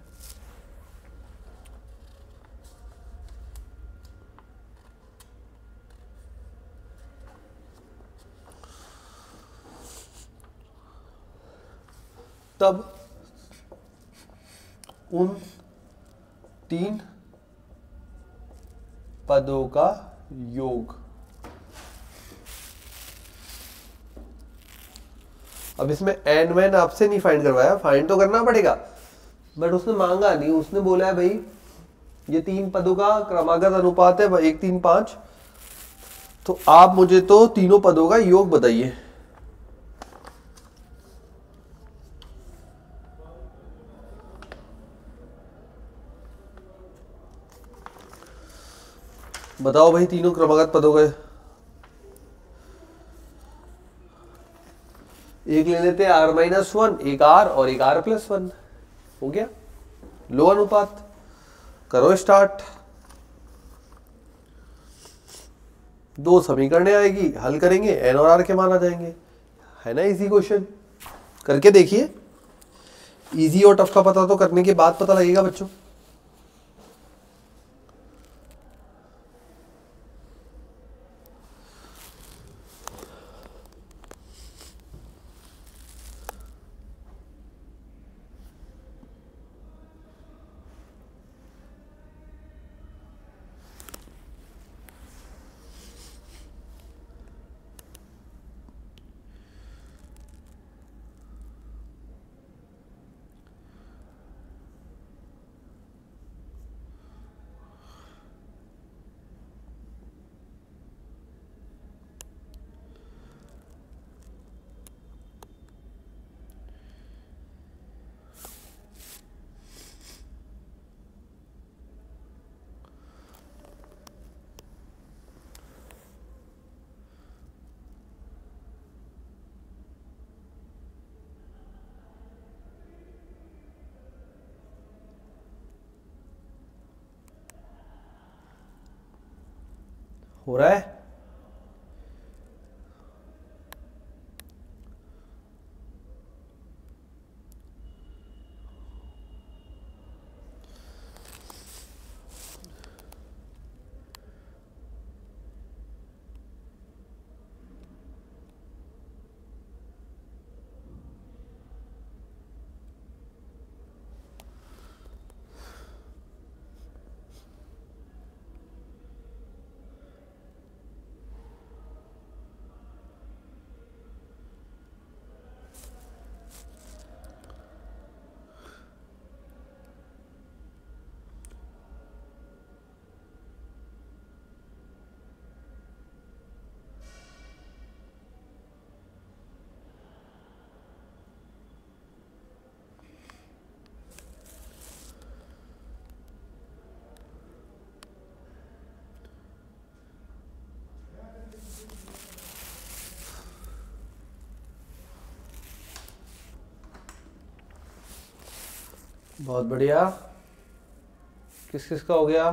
तब उन 3 पदों का योग। अब इसमें एन मैन आपसे नहीं फाइंड करवाया, फाइंड तो करना पड़ेगा, बट उसने मांगा नहीं। उसने बोला है भाई ये 3 पदों का क्रमागत अनुपात है 1:3:5, तो आप मुझे तो तीनों पदों का योग बताइए। बताओ भाई तीनों क्रमागत पदों का। एक ले लेते हैं r-1, एक r और एक r+1, हो गया लो अनुपात। करो स्टार्ट। 2 समीकरणें आएगी, हल करेंगे, n और r के मान आ जाएंगे, है ना। इजी क्वेश्चन करके देखिए। इजी और टफ का पता तो करने के बाद पता लगेगा बच्चों। हो रहा है? बहुत बढ़िया। किस किस का हो गया?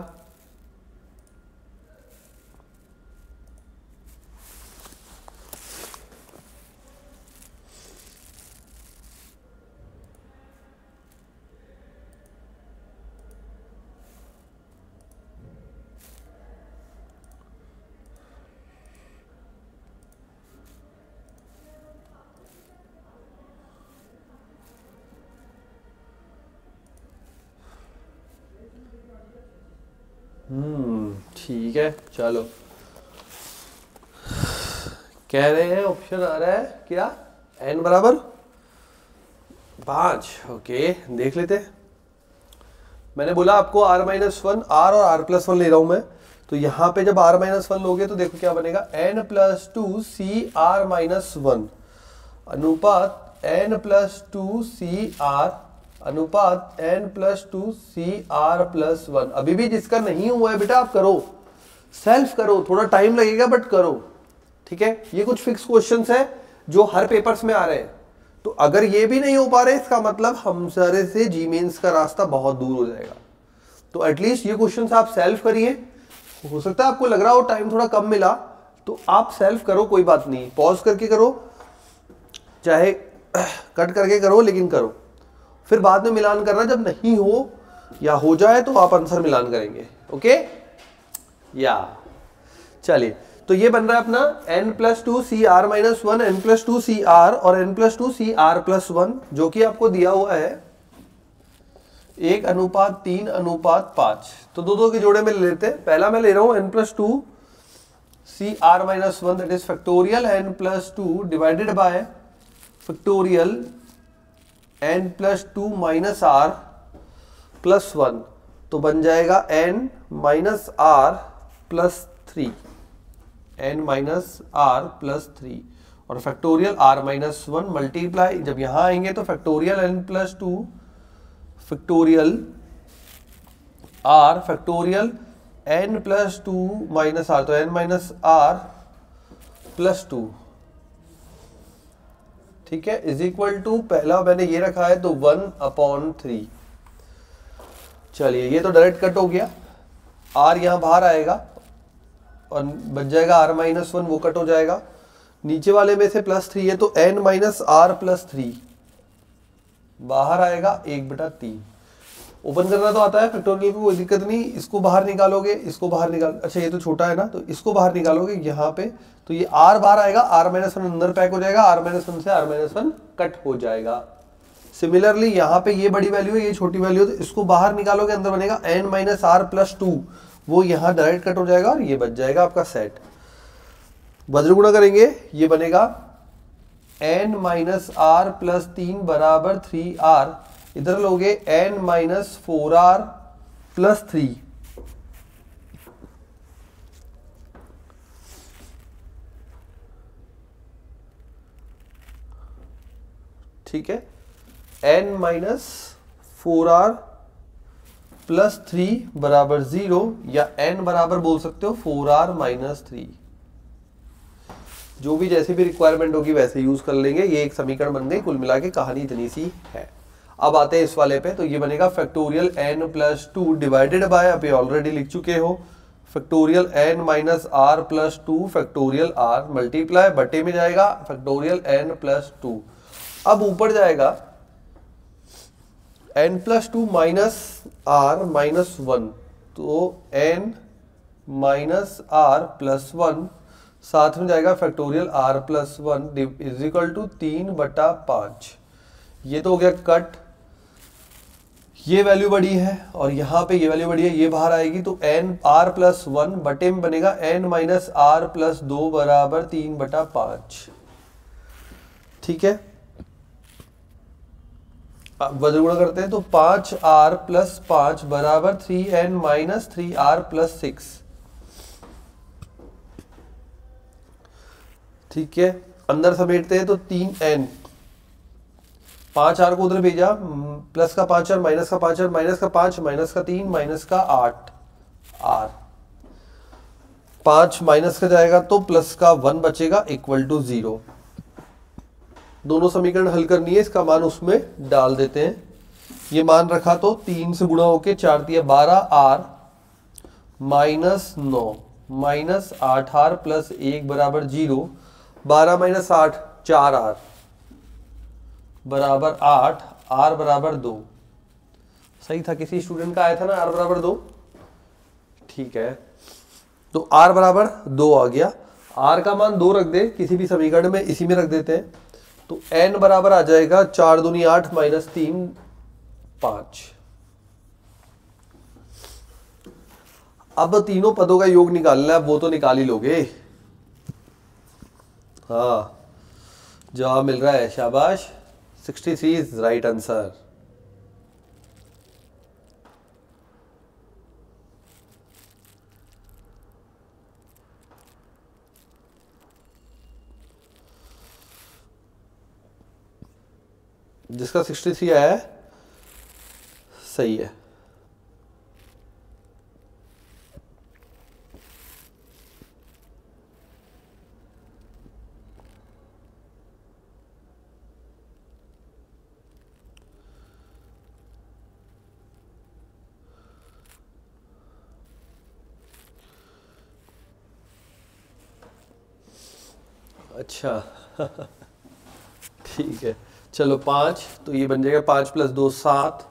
ठीक है, चलो। कह रहे हैं ऑप्शन आ रहा है क्या, n बराबर 5। ओके, देख लेते हैं। मैंने बोला आपको r माइनस वन, r और r प्लस वन ले रहा हूं मैं, तो यहां पे जब r माइनस वन लोगे तो देखो क्या बनेगा, n plus two C are minus one अनुपात n plus two C r अनुपात n plus two C r plus one. अभी भी जिसका नहीं हुआ है बेटा आप करो, सेल्फ करो, थोड़ा टाइम लगेगा बट करो, ठीक है। ये कुछ फिक्स क्वेश्चंस है जो हर पेपर्स में आ रहे हैं, तो अगर ये भी नहीं हो पा रहे इसका मतलब हम सारे से जी मेंस का रास्ता बहुत दूर हो जाएगा। तो एटलीस्ट ये क्वेश्चंस आप सेल्फ करिए। हो सकता है आपको लग रहा हो टाइम थोड़ा कम मिला, तो आप सेल्फ करो, कोई बात नहीं, पॉज करके करो, चाहे कट करके करो, लेकिन करो। फिर बाद में मिलान करना, जब नहीं हो या हो जाए तो आप आंसर मिलान करेंगे। ओके या चलिए, तो ये बन रहा है अपना n plus two C are minus one, n plus two C r और n plus two C r plus one, जो कि आपको दिया हुआ है 1:3 अनुपात 5। तो दो दो के जोड़े में ले लेते हैं। पहला मैं ले रहा हूं n plus two C are minus one, that is factorial n plus two divided by factorial n plus two minus are plus one, तो बन जाएगा n minus are plus three, n minus are plus three, और factorial r minus one multiply, जब यहां आएंगे तो factorial n plus two factorial r factorial n plus two minus R, तो n minus are plus two, ठीक है, is equal to, पहला मैंने ये रखा है तो 1/3। चलिए ये तो डायरेक्ट कट हो गया, r यहां बाहर आएगा और बच जाएगा r माइनस वन, वो कट हो जाएगा। नीचे वाले में से प्लस थ्री है तो n minus are plus three बाहर आएगा 1/3। ओपन करना तो आता है फैक्टोरियल को, कोई दिक्कत नहीं। इसको बाहर निकालोगे, इसको बाहर निकाल, अच्छा ये तो छोटा है ना, तो इसको बाहर निकालोगे यहाँ पे, तो ये r बाहर आएगा, r माइनस वन अंदर पैक हो जाएगा, r माइनस वन से r माइनस वन कट हो जाएगा। सिमिलरली यहाँ पे ये बड़ी वैल्यू है, ये छोटी वैल्यू है, तो इसको बाहर निकालोगे, अंदर बनेगा n minus are plus two, वो यहाँ डायरेक्ट कट हो जाएगा और ये बच जाएगा आपका सेट। वज्रगुणा करेंगे, ये बनेगा n माइनस आर प्लस तीन बराबर 3r, इधर लोगे n minus 4r plus three, ठीक है, n minus 4r plus three बराबर 0, या n बराबर बोल सकते हो 4r माइनस थ्री, जो भी जैसे भी रिक्वायरमेंट होगी वैसे यूज कर लेंगे। ये एक समीकरण बन गई, कुल मिला के कहानी इतनी सी है। अब आते हैं इस वाले पे, तो ये बनेगा factorial n plus two divided by, आप ये ऑलरेडी लिख चुके हो, factorial n minus are plus 2 factorial r multiply बटे में जाएगा फैक्टोरियल एन प्लस 2। अब ऊपर जाएगा n plus 2 minus r minus 1, तो एन माइनस आर प्लस 1 साथ में जाएगा factorial r plus 1 is equal to 3/5। ये तो हो गया कट, ये वैल्यू बड़ी है और यहाँ पे ये वैल्यू बड़ी है, ये बाहर आएगी तो एन आर प्लस 1 बटे में बनेगा एन माइनस आर प्लस 2 बराबर 3/5। ठीक है, वज्र गुणा करते हैं तो 5r प्लस 5 बराबर 3n माइनस 3r प्लस 6। ठीक है, अंदर समेटते हैं तो 3n, 5r को उधर भेजा, प्लस का 5r माइनस का 5r माइनस का 5 माइनस का 3 माइनस का 8 r, 5 माइनस का जाएगा तो प्लस का 1 बचेगा इक्वल टू 0। दोनों समीकरण हल करनी है, इसका मान उसमें डाल देते हैं। ये मान रखा तो 3 से गुणा होके 4 दिया 12r minus 9 minus 8r plus 1 बराबर 0। 12 माइनस 8 4r बराबर 8, r बराबर 2। सही था, किसी स्टूडेंट का आया था ना r बराबर 2। ठीक है, तो r बराबर 2 आ गया। r का मान 2 रख दे किसी भी समीकरण में, इसी में रख देते हैं तो n बराबर आ जाएगा 4 दूनी 8 माइनस 3 5। अब तीनों पदों का योग निकालना है, वो तो निकाल ही लोगे। हाँ, जवाब मिल रहा है, शाबाश। 63 इज राइट आंसर। जिसका 63 आया है सही है। अच्छा ठीक है, चलो 5, तो ये बन जाएगा 5 plus 2 7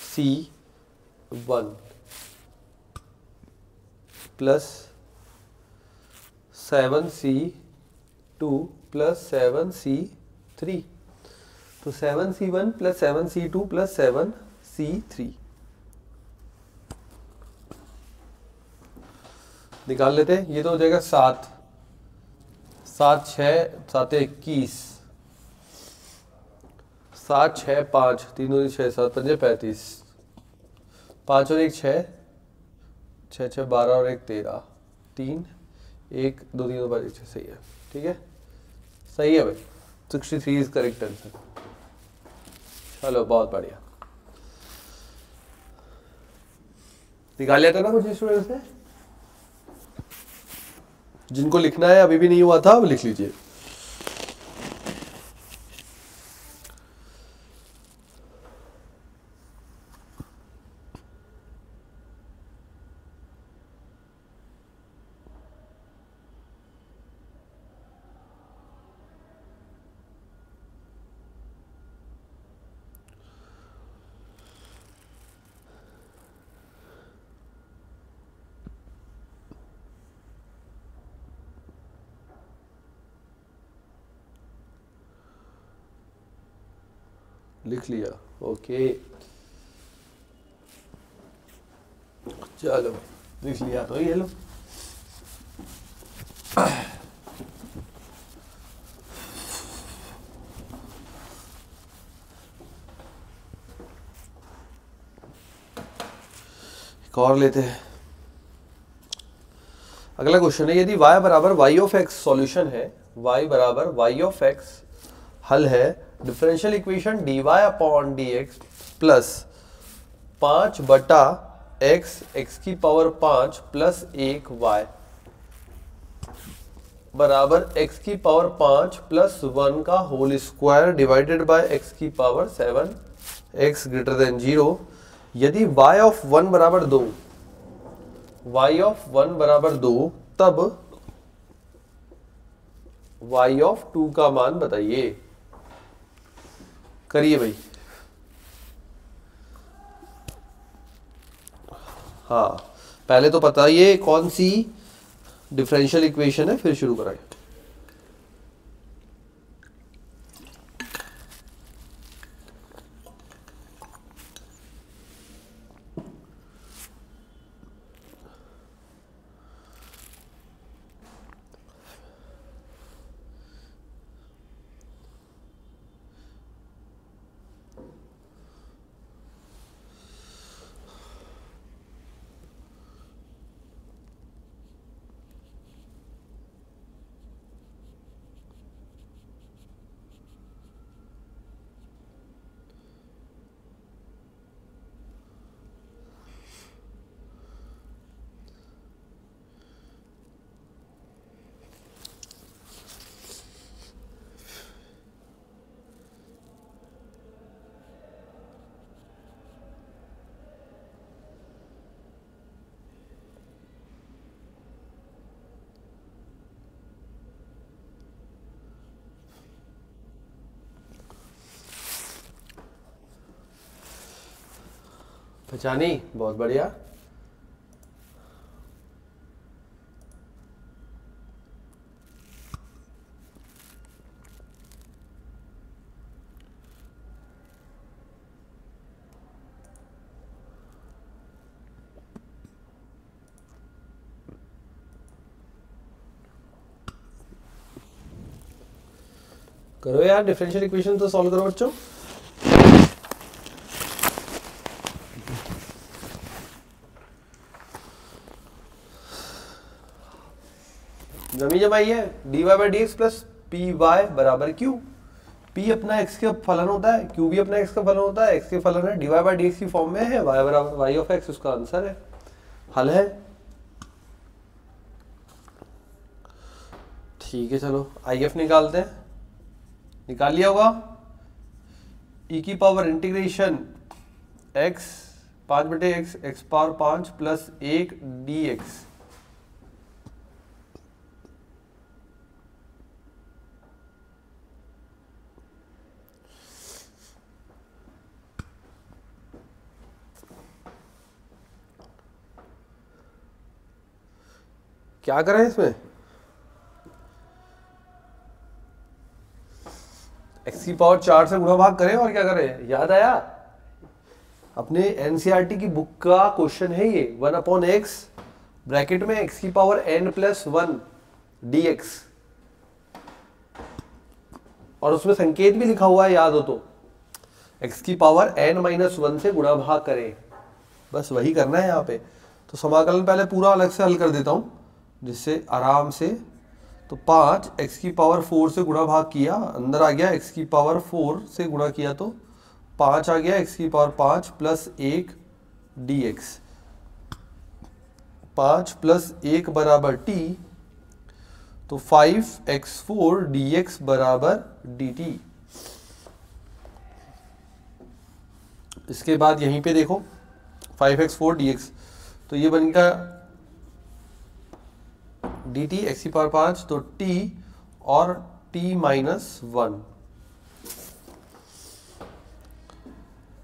C1 plus 7C2 plus 7C3, तो 7C1 plus 7C2 plus 7C3 निकाल लेते हैं। ये तो हो जाएगा 7 7 6 7 21, 7 6 5 3 2 6 7 5 35, 5 और 1 6 6 6 12 और 1 13, 3 1 2 3 2 5 1 6। सही है, ठीक है, सही है भाई। 63 इज करेक्ट आंसर। चलो बहुत बढ़िया, निकाल लिया था ना कुछ स्टूडेंट्स ने? जिनको लिखना है अभी भी नहीं हुआ था, वो लिख लीजिए। लिख लिया, ओके, चलो लिख लिया तो ये लो। एक और लेते हैं। अगला क्वेश्चन है, यदि y बराबर y ऑफ x सॉल्यूशन है, y बराबर y ऑफ x हल है, differential equation dy upon dx plus 5 बटा x x की पावर 5 प्लस 1 y बराबर x की पावर 5 प्लस 1 का whole square divided by x की पावर 7 x ग्रेटर देन 0। यदि y ऑफ 1 बराबर 2 y ऑफ 1 बराबर 2, तब y ऑफ 2 का मान बताइए। करिए भाई। हाँ, पहले तो बताइए कौन सी डिफरेंशियल इक्वेशन है, फिर शुरू कराएं। पहचानी, बहुत बढ़िया। करो यार, डिफरेंशियल इक्वेशन तो सॉल्व करो बच्चों। जमी जमाई है। dy by d x plus p y बराबर क्यू। p अपना x का फलन होता है, q भी अपना x का फलन होता है। x के फलन है dy बाई डी एक्स की फॉर्म में है, y बराबर y ऑफ x उसका आंसर है, हल है। ठीक है, चलो IF निकालते हैं। निकाल लिया होगा। e की power integration x 5/x x power 5 plus 1 dx। क्या करें इसमें? x की पावर 4 से गुणा भाग करें और क्या करें? याद आया? अपने एनसीईआरटी की बुक का क्वेश्चन है ये। 1/x ब्रैकेट में x की पावर n प्लस 1 dx, और उसमें संकेत भी लिखा हुआ है, याद हो तो। x की पावर n माइनस 1 से गुणा भाग करें, बस वही करना है यहाँ पे। तो समाकलन पहले पूरा अलग से हल कर देता हूँ, जिससे आराम से। तो 5 x की पावर 4 से गुणा भाग किया, अंदर आ गया x की पावर 4 से गुणा किया तो 5 आ गया, x की पावर 5 प्लस 1 dx। 5 प्लस 1 बराबर t, तो 5x4 dx बराबर dt। इसके बाद यहीं पे देखो 5x4 dx, तो ये बनेगा dt x की पावर 5, तो t और t माइनस 1।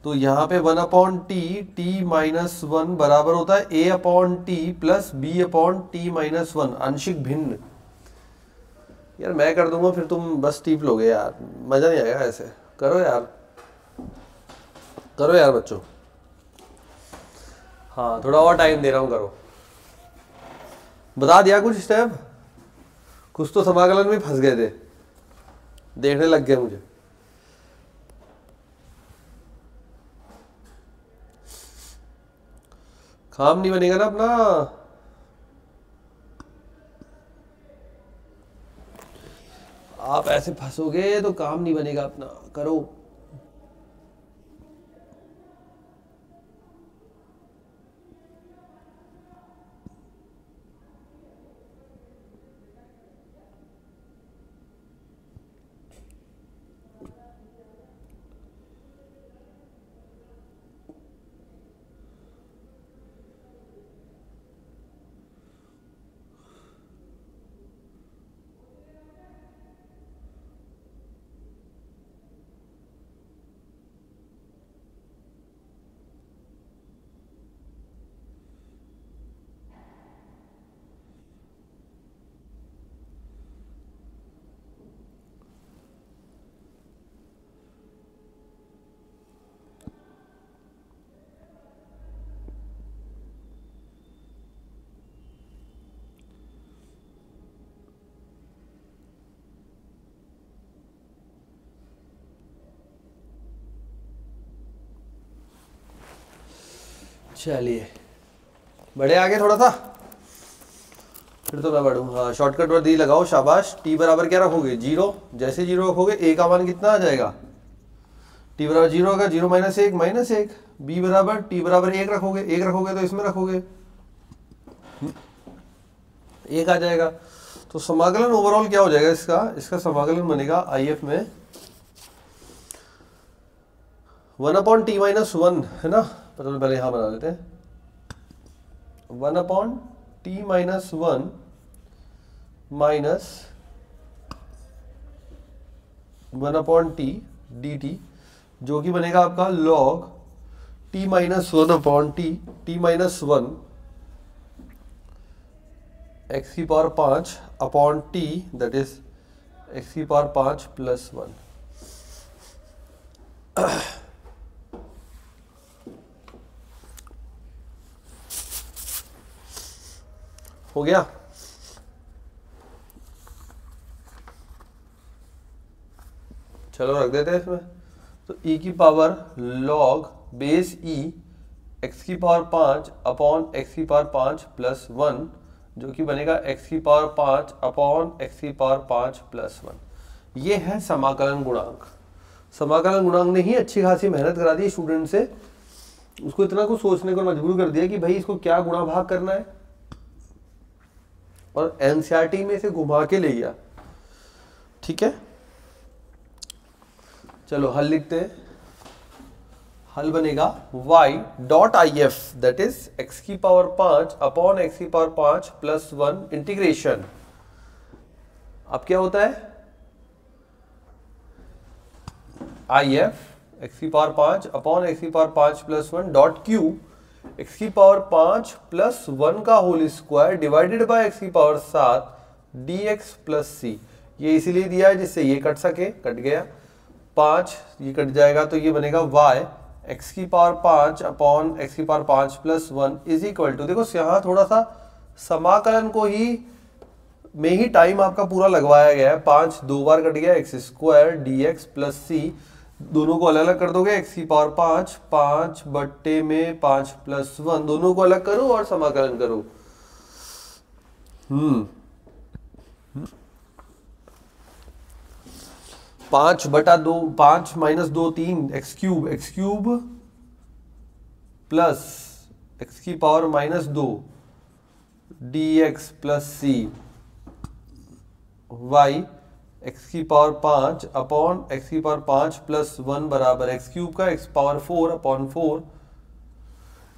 तो यहाँ पे 1/t t माइनस 1 बराबर होता है a/t प्लस b/t माइनस 1, आंशिक भिन्न। यार मैं कर दूंगा, फिर तुम बस टीप लोगे यार, मजा नहीं आएगा ऐसे। करो यार, करो यार बच्चों। हाँ, थोड़ा और टाइम दे रहा हूँ, करो। बता दिया कुछ स्टेप, कुछ तो समाकलन में फंस गए थे, देखने लग गए मुझे। काम नहीं बनेगा ना अपना। आप ऐसे फंसोगे तो काम नहीं बनेगा अपना, करो। चलिए बढ़े आगे थोड़ा सा, फिर तो मैं बढ़ूँ। हाँ शॉर्टकट वर्दी लगाओ, शाबाश। टी बराबर क्या रखोगे? 0। जैसे 0 रखोगे ए का मान कितना आ जाएगा? टी बराबर 0 होगा, 0 माइनस 1 माइनस 1। बी बराबर टी बराबर 1 रखोगे, 1 रखोगे तो इसमें रखोगे 1 आ जाएगा। तो समाकलन ओवरऑल क्या हो जाएगा इसका समाकलन बनेगा आई एफ में 1/t-1 है ना, मतलब पहले यहां बना लेते हैं 1/t-1 माइनस 1/t dt, जो कि बनेगा आपका log t-1/t t-1 x की power 5 upon t, that is x की पावर 5 प्लस 1। हो गया। चलो रख देते हैं इसमें। तो e की power log base e x की पावर 5 अपॉन x की पावर 5 प्लस 1, जो कि बनेगा x की पावर 5 अपॉन x की पावर 5 प्लस 1। ये है समाकलन गुणांक। समाकलन गुणांक ने ही अच्छी खासी मेहनत करा दी स्टूडेंट से, उसको इतना कुछ सोचने को मजबूर कर दिया कि भाई इसको क्या गुणा भाग करना है, और एनसीईआरटी में से घुमा के ले गया। ठीक है, चलो हल लिखते हैं। हल बनेगा y dot I F, that is x की पावर 5 अपॉन x की पावर 5 प्लस 1 इंटीग्रेशन। अब क्या होता है? आई एफ x की पावर 5 अपॉन x की power 5 plus 1 dot q x की पावर 5 प्लस 1 का whole square divided by x की पावर 7 dx प्लस c। ये इसीलिए दिया है जिससे ये कट सके, कट गया 5, ये कट जाएगा तो ये बनेगा y x की पावर 5 अपॉन x की power 5 plus 1 is equal to, देखो यहाँ थोड़ा सा समाकलन को ही में ही टाइम आपका पूरा लगवाया गया है। 5 दो बार कट गया, x square dx plus c, दोनों को अलग अलग कर दोगे, x की पावर 5 5 बट्टे में 5 प्लस 1, दोनों को अलग करो और समाकलन करो। 5 बटा 2, 5 minus 2 3, x cube plus x की power minus 2 dx plus c y x की पावर 5 अपॉन x की पावर 5 प्लस 1 बराबर x क्यूब का x पावर 4 अपॉन 4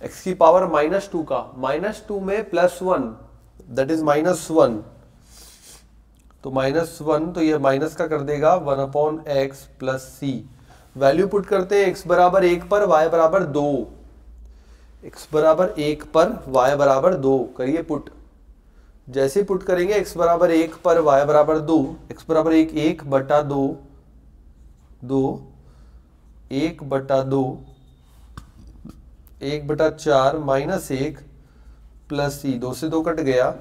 x की पावर माइनस 2 का माइनस 2 में प्लस 1, दैट इज माइनस 1, तो माइनस 1 तो ये माइनस का कर देगा 1 अपॉन एक्स प्लस सी। वैल्यू पुट करते हैं x बराबर 1 पर y बराबर 2, x बराबर 1 पर y बराबर 2 करिए पुट। जैसे पुट करेंगे x बराबर 1 पर y बराबर 2, x बराबर 1 1 बटा 2 2 1 बटा 2 1 बटा 4 माइनस 1 प्लस सी, 2 से 2 कट गया,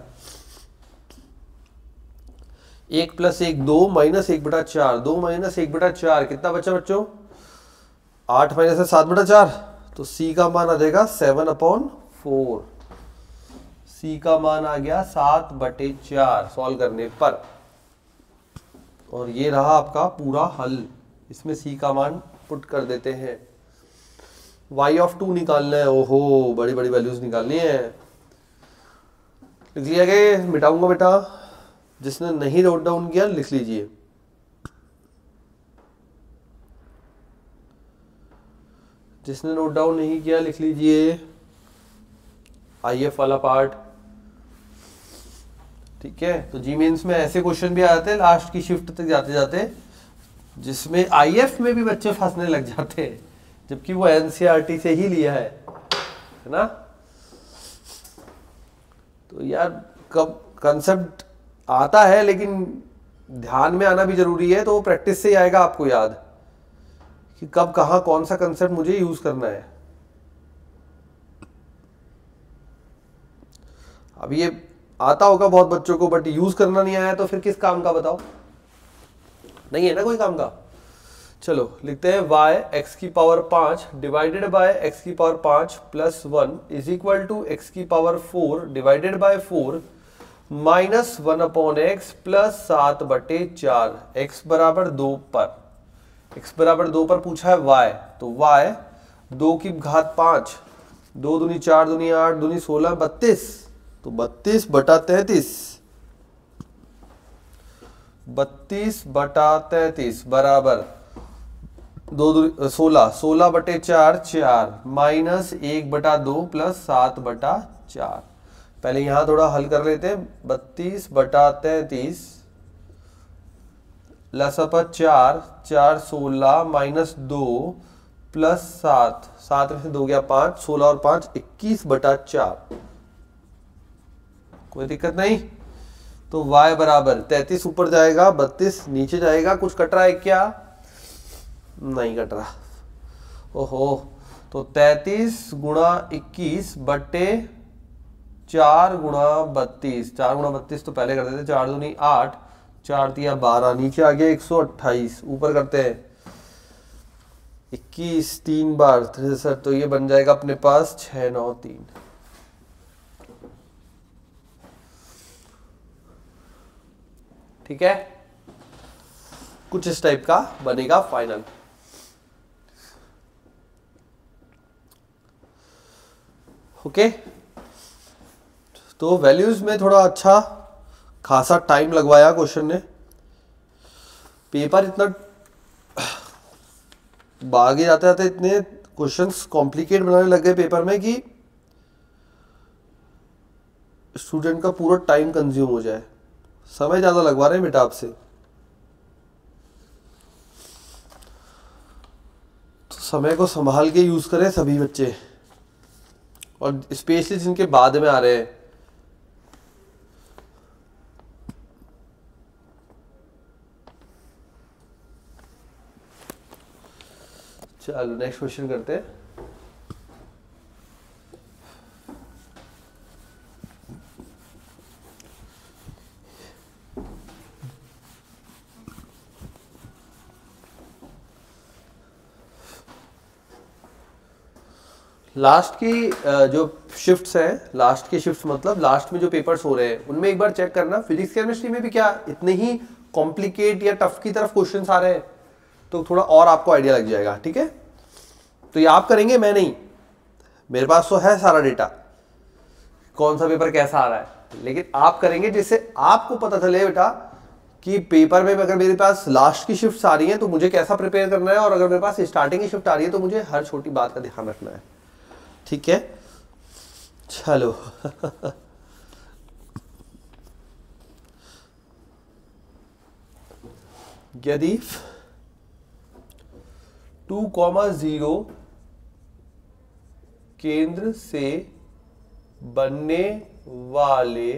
1 प्लस 1 2 माइनस 1 बटा 4, 2 माइनस 1 बटा 4 कितना बचा बच्चों? 8 माइनस 7 बटा 4, तो c का मान आ जाएगा 7 अपॉन 4। c का मान आ गया 7 बटे 4 सॉल्व करने पर, और ये रहा आपका पूरा हल। इसमें c का मान पुट कर देते हैं। y ऑफ 2 निकालना है, ओहो बड़ी बड़ी वैल्यूज निकालनी है। लिख लिया गया, मिटाऊंगा बेटा, जिसने नहीं नोट डाउन किया लिख लीजिए। जिसने नोट डाउन नहीं किया लिख लीजिए आईएफ वाला पार्ट। ठीक है, तो जी मेंस में ऐसे क्वेश्चन भी आते हैं लास्ट की शिफ्ट तक जाते जाते, जिसमें आईएफ में भी बच्चे फंसने लग जाते हैं, जबकि वो एनसीईआरटी से ही लिया है ना। तो यार कब कंसेप्ट आता है लेकिन ध्यान में आना भी जरूरी है, तो वो प्रैक्टिस से ही आएगा आपको याद कि कब कहाँ कौन सा कंसेप्ट मुझे यूज करना है। अब ये आता होगा बहुत बच्चों को, बट यूज करना नहीं आया तो फिर किस काम का बताओ? नहीं है ना कोई काम का। चलो लिखते हैं y x की पावर 5 डिवाइडेड बाय x की power 5 plus 1 is equal to x की power 4 divided by 4 minus 1 upon x plus 7/4 x बराबर 2 पर x बराबर 2 पर पूछा है y, तो y 2 की घात 5, 2 दूनी 4 दूनी 8 दूनी 16 32, तो 32/33 32/33 बराबर 16 16/4 4 माइनस 1/2 प्लस 7/4। पहले यहां थोड़ा हल कर लेते हैं। 32/33 लसअपा 4 4 16 माइनस 2 प्लस 7 7 में से 2 गया 5 16 और 5 21/4। कोई दिक्कत नहीं। तो y बराबर 33 ऊपर जाएगा 32 नीचे जाएगा। कुछ कट रहा है क्या? नहीं कट रहा। ओहो, तो 33 गुणा 21 बटे 4 गुणा 32। 4 गुणा 32 तो पहले करते थे। 4 दूनी 8 4 तिया 12 नीचे आ गया 128। ऊपर करते हैं 21 3 बार 63, तो ये बन जाएगा अपने पास 693। ठीक है, कुछ इस टाइप का बनेगा फाइनल। ओके, तो वैल्यूज में थोड़ा अच्छा खासा टाइम लगवाया क्वेश्चन ने। पेपर इतना आगे जाते जाते इतने क्वेश्चंस कॉम्प्लिकेट बनाने लग गए पेपर में कि स्टूडेंट का पूरा टाइम कंज्यूम हो जाए। समय ज्यादा लगवा रहे हैं बेटा आपसे। तो समय को संभाल के यूज करें सभी बच्चे, और स्पेशली जिनके बाद में आ रहे हैं। चलो नेक्स्ट क्वेश्चन करते हैं। लास्ट की जो शिफ्ट्स हैं, लास्ट के शिफ्ट्स मतलब लास्ट में जो पेपर्स हो रहे हैं उनमें एक बार चेक करना। फिजिक्स केमिस्ट्री में भी क्या इतने ही कॉम्प्लिकेट या टफ की तरफ क्वेश्चंस आ रहे हैं, तो थोड़ा और आपको आइडिया लग जाएगा। ठीक है, तो ये आप करेंगे, मैं नहीं। मेरे पास तो है सारा डेटा कौन सा पेपर कैसा आ रहा है, लेकिन आप करेंगे जिससे आपको पता चले बेटा कि पेपर में अगर मेरे पास लास्ट की शिफ्ट्स आ रही हैं तो मुझे कैसा प्रिपेयर करना है, और अगर मेरे पास स्टार्टिंग की शिफ्ट आ रही है तो मुझे हर छोटी बात का ध्यान रखना है। ठीक है, चलो यदि 2,0 केंद्र से बनने वाले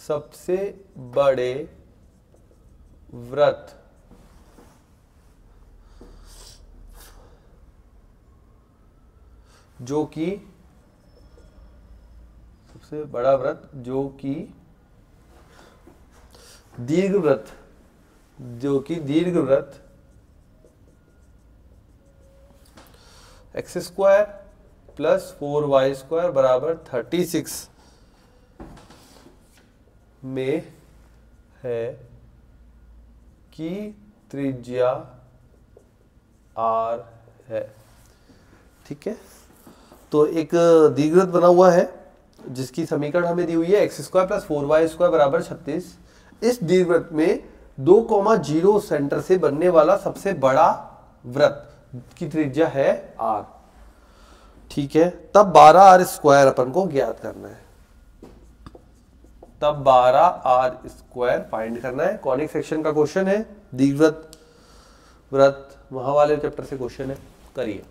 सबसे बड़े वृत्त जो कि सबसे बड़ा वृत्त जो कि दीर्घवृत्त x² प्लस 4y² बराबर 36 में है कि त्रिज्या r है। ठीक है, तो एक दीर्घवृत्त बना हुआ है जिसकी समीकरण हमें दी हुई है x² प्लस 4y² बराबर 36। इस दीर्घवृत्त में 2,0 सेंटर से बनने वाला सबसे बड़ा वृत्त की त्रिज्या है r। ठीक है, तब 12r² अपन को ज्ञात करना है। तब 12r² फाइंड करना है। कॉनिक सेक्शन का क्वेश्चन है, दीर्घवृत्त वृत्त वहां वाले चैप्टर से क्वेश्चन है, करिए।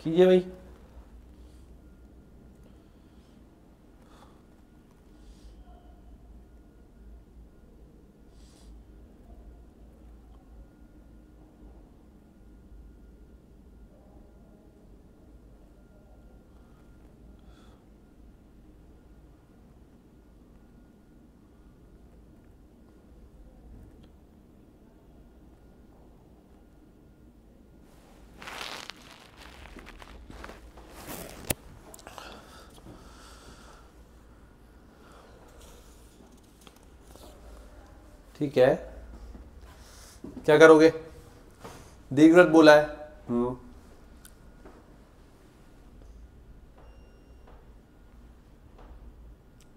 कीजिए भाई। ठीक है, क्या करोगे? दीर्घवृत्त बोला है,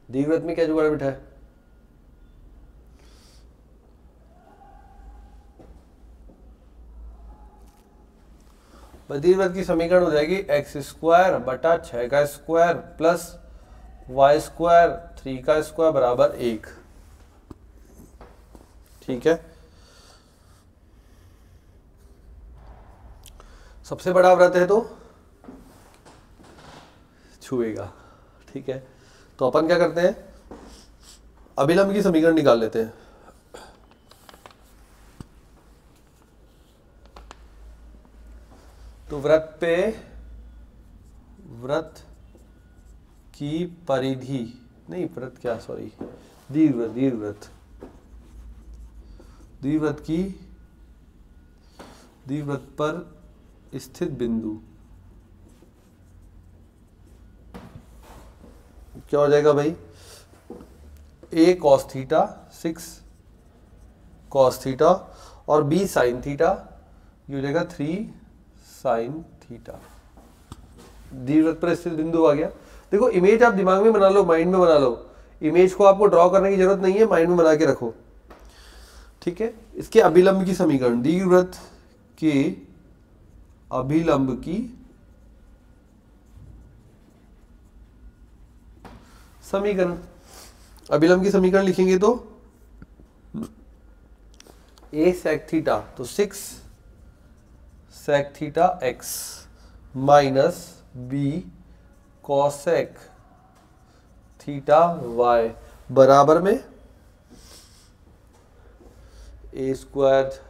दीर्घवृत्त में क्या जुगाड़ बिठा है? दीर्घवृत्त की समीकरण हो जाएगी एक्स स्क्वायर बटा 6 का स्क्वायर प्लस वाई स्क्वायर 3 का स्क्वायर बराबर 1। ठीक है, सबसे बड़ा वृत्त है तो छुएगा। ठीक है, तो अपन क्या करते हैं, अभिलंब की समीकरण निकाल लेते हैं। तो वृत्त पे वृत्त की परिधि नहीं, वृत्त क्या, सॉरी, दीर्घवृत्त, दीर्घवृत्त, दीर्घवृत्त की दीर्घवृत्त पर स्थित बिंदु क्या हो जाएगा भाई? a cos theta 6 cos theta और b sin थीटा, ये हो जाएगा 3 sin थीटा। दीर्घवृत्त पर स्थित बिंदु आ गया। देखो इमेज आप दिमाग में बना लो, माइंड में बना लो, इमेज को आपको ड्रॉ करने की जरूरत नहीं है, माइंड में बना के रखो। ठीक है, इसके अभिलंब की समीकरण, दीर्घवृत्त के अभिलंब की समीकरण, अभिलंब की समीकरण लिखेंगे तो a sec थीटा, तो 6 sec theta x minus b cosec theta y बराबर में a square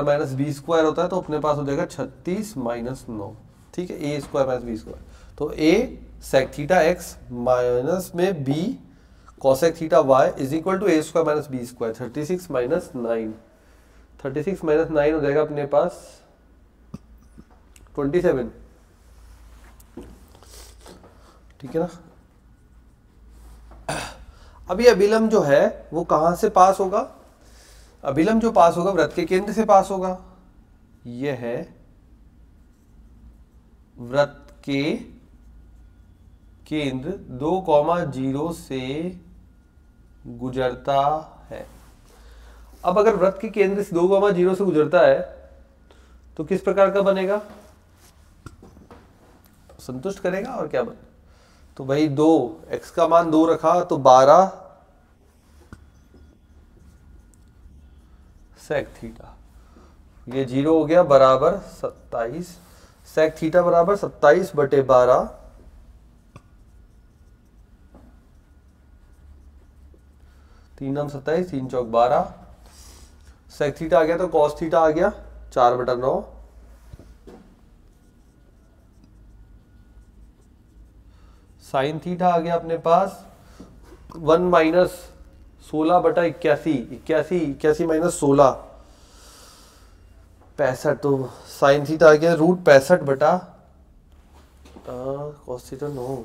minus B square होता है, तो अपने पास हो जाएगा 36 माइनस 9। ठीक है, a square minus B square, तो a sec theta x minus में b cosec theta y is equal to a square minus B square, 36 minus 9, 36 minus 9 हो जाएगा अपने पास 27। ठीक है ना। अभी अभिलंब जो है वो कहां से पास होगा? अभिलंब जो पास होगा वृत्त के केंद्र से पास होगा। यह है वृत्त के केंद्र 2,0 से गुजरता है। अब अगर वृत्त के केंद्र से 2,0 से गुजरता है तो किस प्रकार का बनेगा? संतुष्ट करेगा और क्या बन, तो भाई 2 x का मान 2 रखा तो 12 सेक थीटा, ये 0 हो गया बराबर 27 सेक थीटा बराबर 27/12 3 9 27 3 चौक 12 सेक थीटा आ गया, तो कॉस थीटा आ गया 4/9 साइन थीटा आ गया अपने पास 1 माइनस 16/81 माइनस 16 65, तो साइन थीटा आ गया रूट 65 बटा कॉस थीटा 9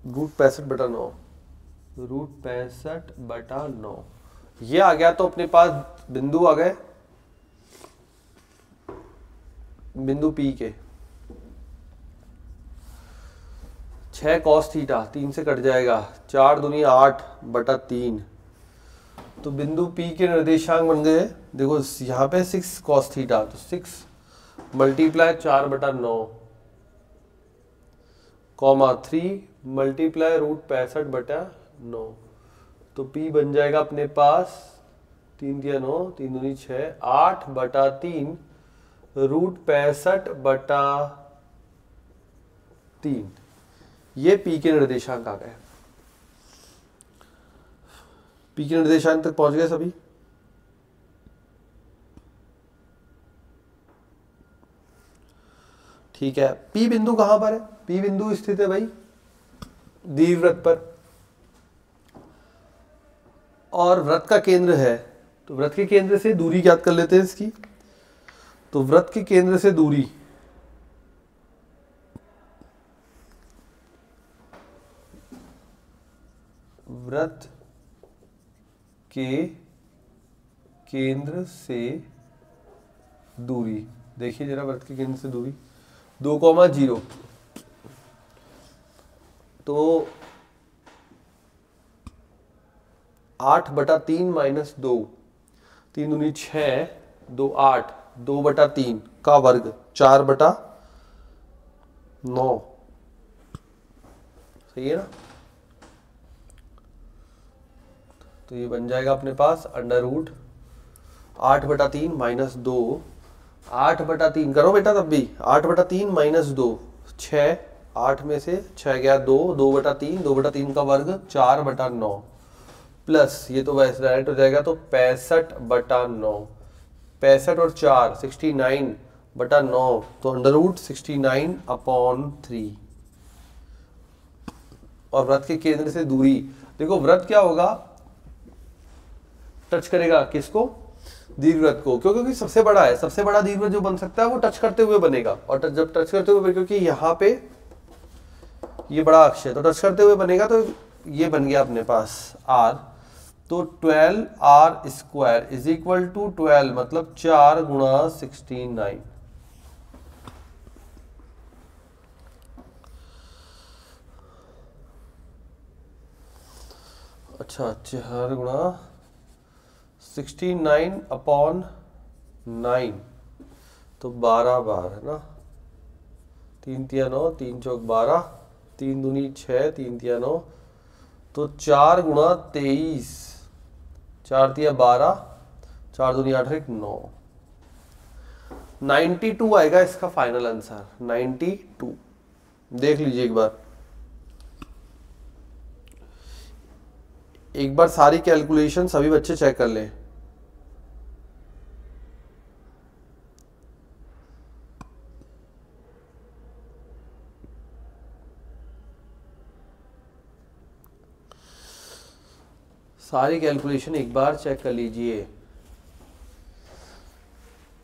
रूट 65/9 रूट 65/9 ये आ गया। तो अपने पास बिंदु आ गए, बिंदु P के 6 कॉस थीटा 3 से कट जाएगा 4 दूनी 8/3, तो बिंदु P के निर्देशांक बन गए। देखो यहाँ पे 6 कॉस थीटा, तो 6 मल्टीप्लाई 4/9 कॉमा 3 मल्टीप्लाई रूट 65/9, तो P बन जाएगा अपने पास 3 दिया 9 3 दूनी 6 8/3 रूट 65/3, ये P के निर्देशांक आ गए। P के निर्देशांक तक पहुंच गए सभी। ठीक है, P बिंदु कहां पर है? P बिंदु स्थित है भाई दीर्घवृत्त पर, और वृत्त का केंद्र है, तो वृत्त के केंद्र से दूरी ज्ञात कर लेते हैं इसकी। तो वृत्त के केंद्र से दूरी वृत्त के केंद्र से दूरी, देखिए जरा वृत्त के केंद्र से दूरी 2,0, तो 8/3 माइनस 2, 3 दूनी 6, 2 8, 2/3 का वर्ग 4/9, सही है ना। तो ये बन जाएगा अपने पास √ 8/3 माइनस 2, 8/3 करो बेटा तब भी, 8/3 माइनस 2 6, 8 में से 6 गया 2, 2/3, 2/3 का वर्ग 4/9 प्लस ये तो वैसे डायरेक्ट हो जाएगा, तो 65/9, 65 और 4 69/9, तो √ 69/3। और वृत्त के केंद्र से दूरी, देखो वृत्त क्या होगा, टच करेगा किसको, दीर्घवृत्त को, क्योंकि सबसे बड़ा है, सबसे बड़ा दीर्घवृत्त जो बन सकता है वो टच करते हुए बनेगा, और जब टच करते हुए, क्योंकि यहाँ पे ये बड़ा अक्ष है तो टच करते हुए बनेगा, तो ये बन गया अपने पास R, तो 12R² इज इक्वल टू 12 मतलब 4 × 69। अच्छा 4 × 69/9, तो 12 बार है ना, 3 × 9, 3 × 12, 3 दूनी 6, 3 × 9, तो 4 × 23, 4 × 12, 4 दूनी 8, 9, 92 आएगा इसका फाइनल आंसर, 92। देख लीजिए एक बार सारी कैलकुलेशन सभी बच्चे चेक कर लें। सारी कैलकुलेशन एक बार चेक कर लीजिए।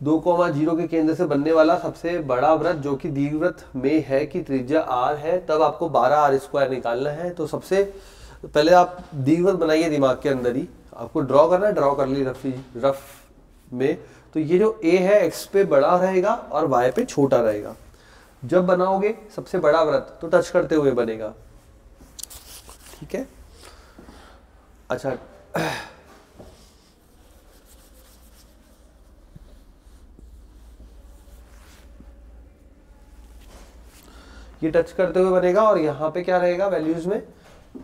2,0 के केंद्र से बनने वाला सबसे बड़ा वृत्त जो कि दीर्घवृत्त में है कि त्रिज्या R है, तब आपको 12R² निकालना है। तो सबसे पहले आप दीर्घवृत्त बनाइए दिमाग के अंदर ही, आपको ड्रॉ करना है, ड्रॉ कर ली रफ में। तो ये जो A है X पे बड़ा रहेगा और Y पे छोटा रहेगा। जब बनाओगे सबसे बड़ा वृत्त तो टच करते हुए बनेगा, ठीक है। अच्छा ये टच करते हुए बनेगा और यहाँ पे क्या रहेगा वैल्यूज में,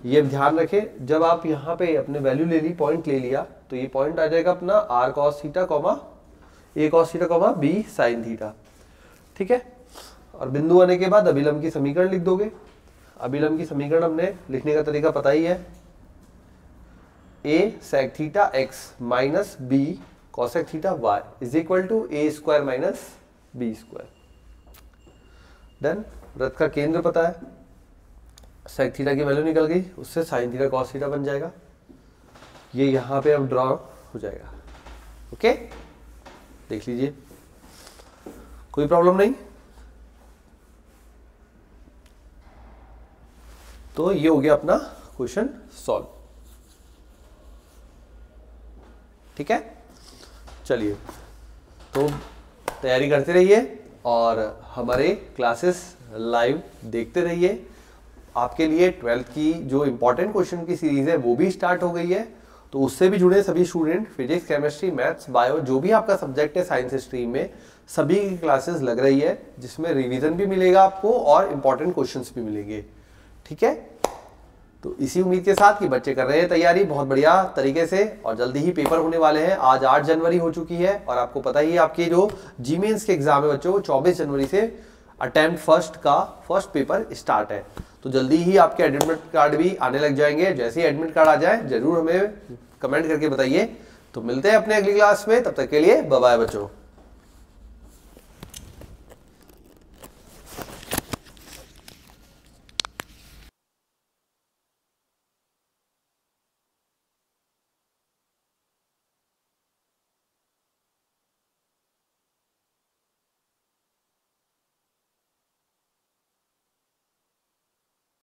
ये ध्यान रखें। जब आप यहाँ पे अपने वैल्यू ले ली, पॉइंट ले लिया, तो ये पॉइंट आ जाएगा अपना R cos theta, A cos theta, B sin theta, ठीक है। और बिंदु आने के बाद अभिलंब की समीकरण लिख दोगे। अभिलंब की समीकरण हमने लिखने का तरीका पता ही है, A sec theta x minus B cosec theta y is equal to A² minus B²। Done. वृत्त का केंद्र पता है, sec थीटा की वैल्यू निकल गई, उससे sin थीटा cos थीटा बन जाएगा। ये यहाँ पे अब ड्रॉ हो जाएगा, ओके। देख लीजिए, कोई प्रॉब्लम नहीं। तो ये हो गया अपना क्वेश्चन सॉल्व, ठीक है। चलिए, तो तैयारी करते रहिए और हमारे क्लासेस लाइव देखते रहिए। आपके लिए 12th की जो इम्पोर्टेंट क्वेश्चन की सीरीज है वो भी स्टार्ट हो गई है, तो उससे भी जुड़े सभी student, physics, chemistry, maths, bio, जो भी आपका सब्जेक्ट है साइंस स्ट्रीम में, सभी की क्लासेस लग रही है, जिसमें रिवीजन भी मिलेगा आपको और इम्पोर्टेंट क्वेश्चंस भी मिलेंगे, ठीक है। तो इसी उम्मीद के साथ कि बच्चे कर रहे हैं तैयारी बहुत बढ़िया तरीके से, और जल्दी ही पेपर होने वाले हैं। आज 8 जनवरी हो चुकी है और आपको पता ही है आपके जो जी मेंस के एग्जाम है बच्चों, 24 जनवरी से अटेम्प्ट फर्स्ट का फर्स्ट पेपर स्टार्ट है। तो जल्दी ही आपके एडमिट कार्ड भी आने लग जाएंगे। जैसे ही एडमिट कार्ड आ जाए जरूर हमें कमेंट करके बताइए। तो मिलते हैं अपने अगली क्लास में, तब तक के लिए बाय बाय बच्चों।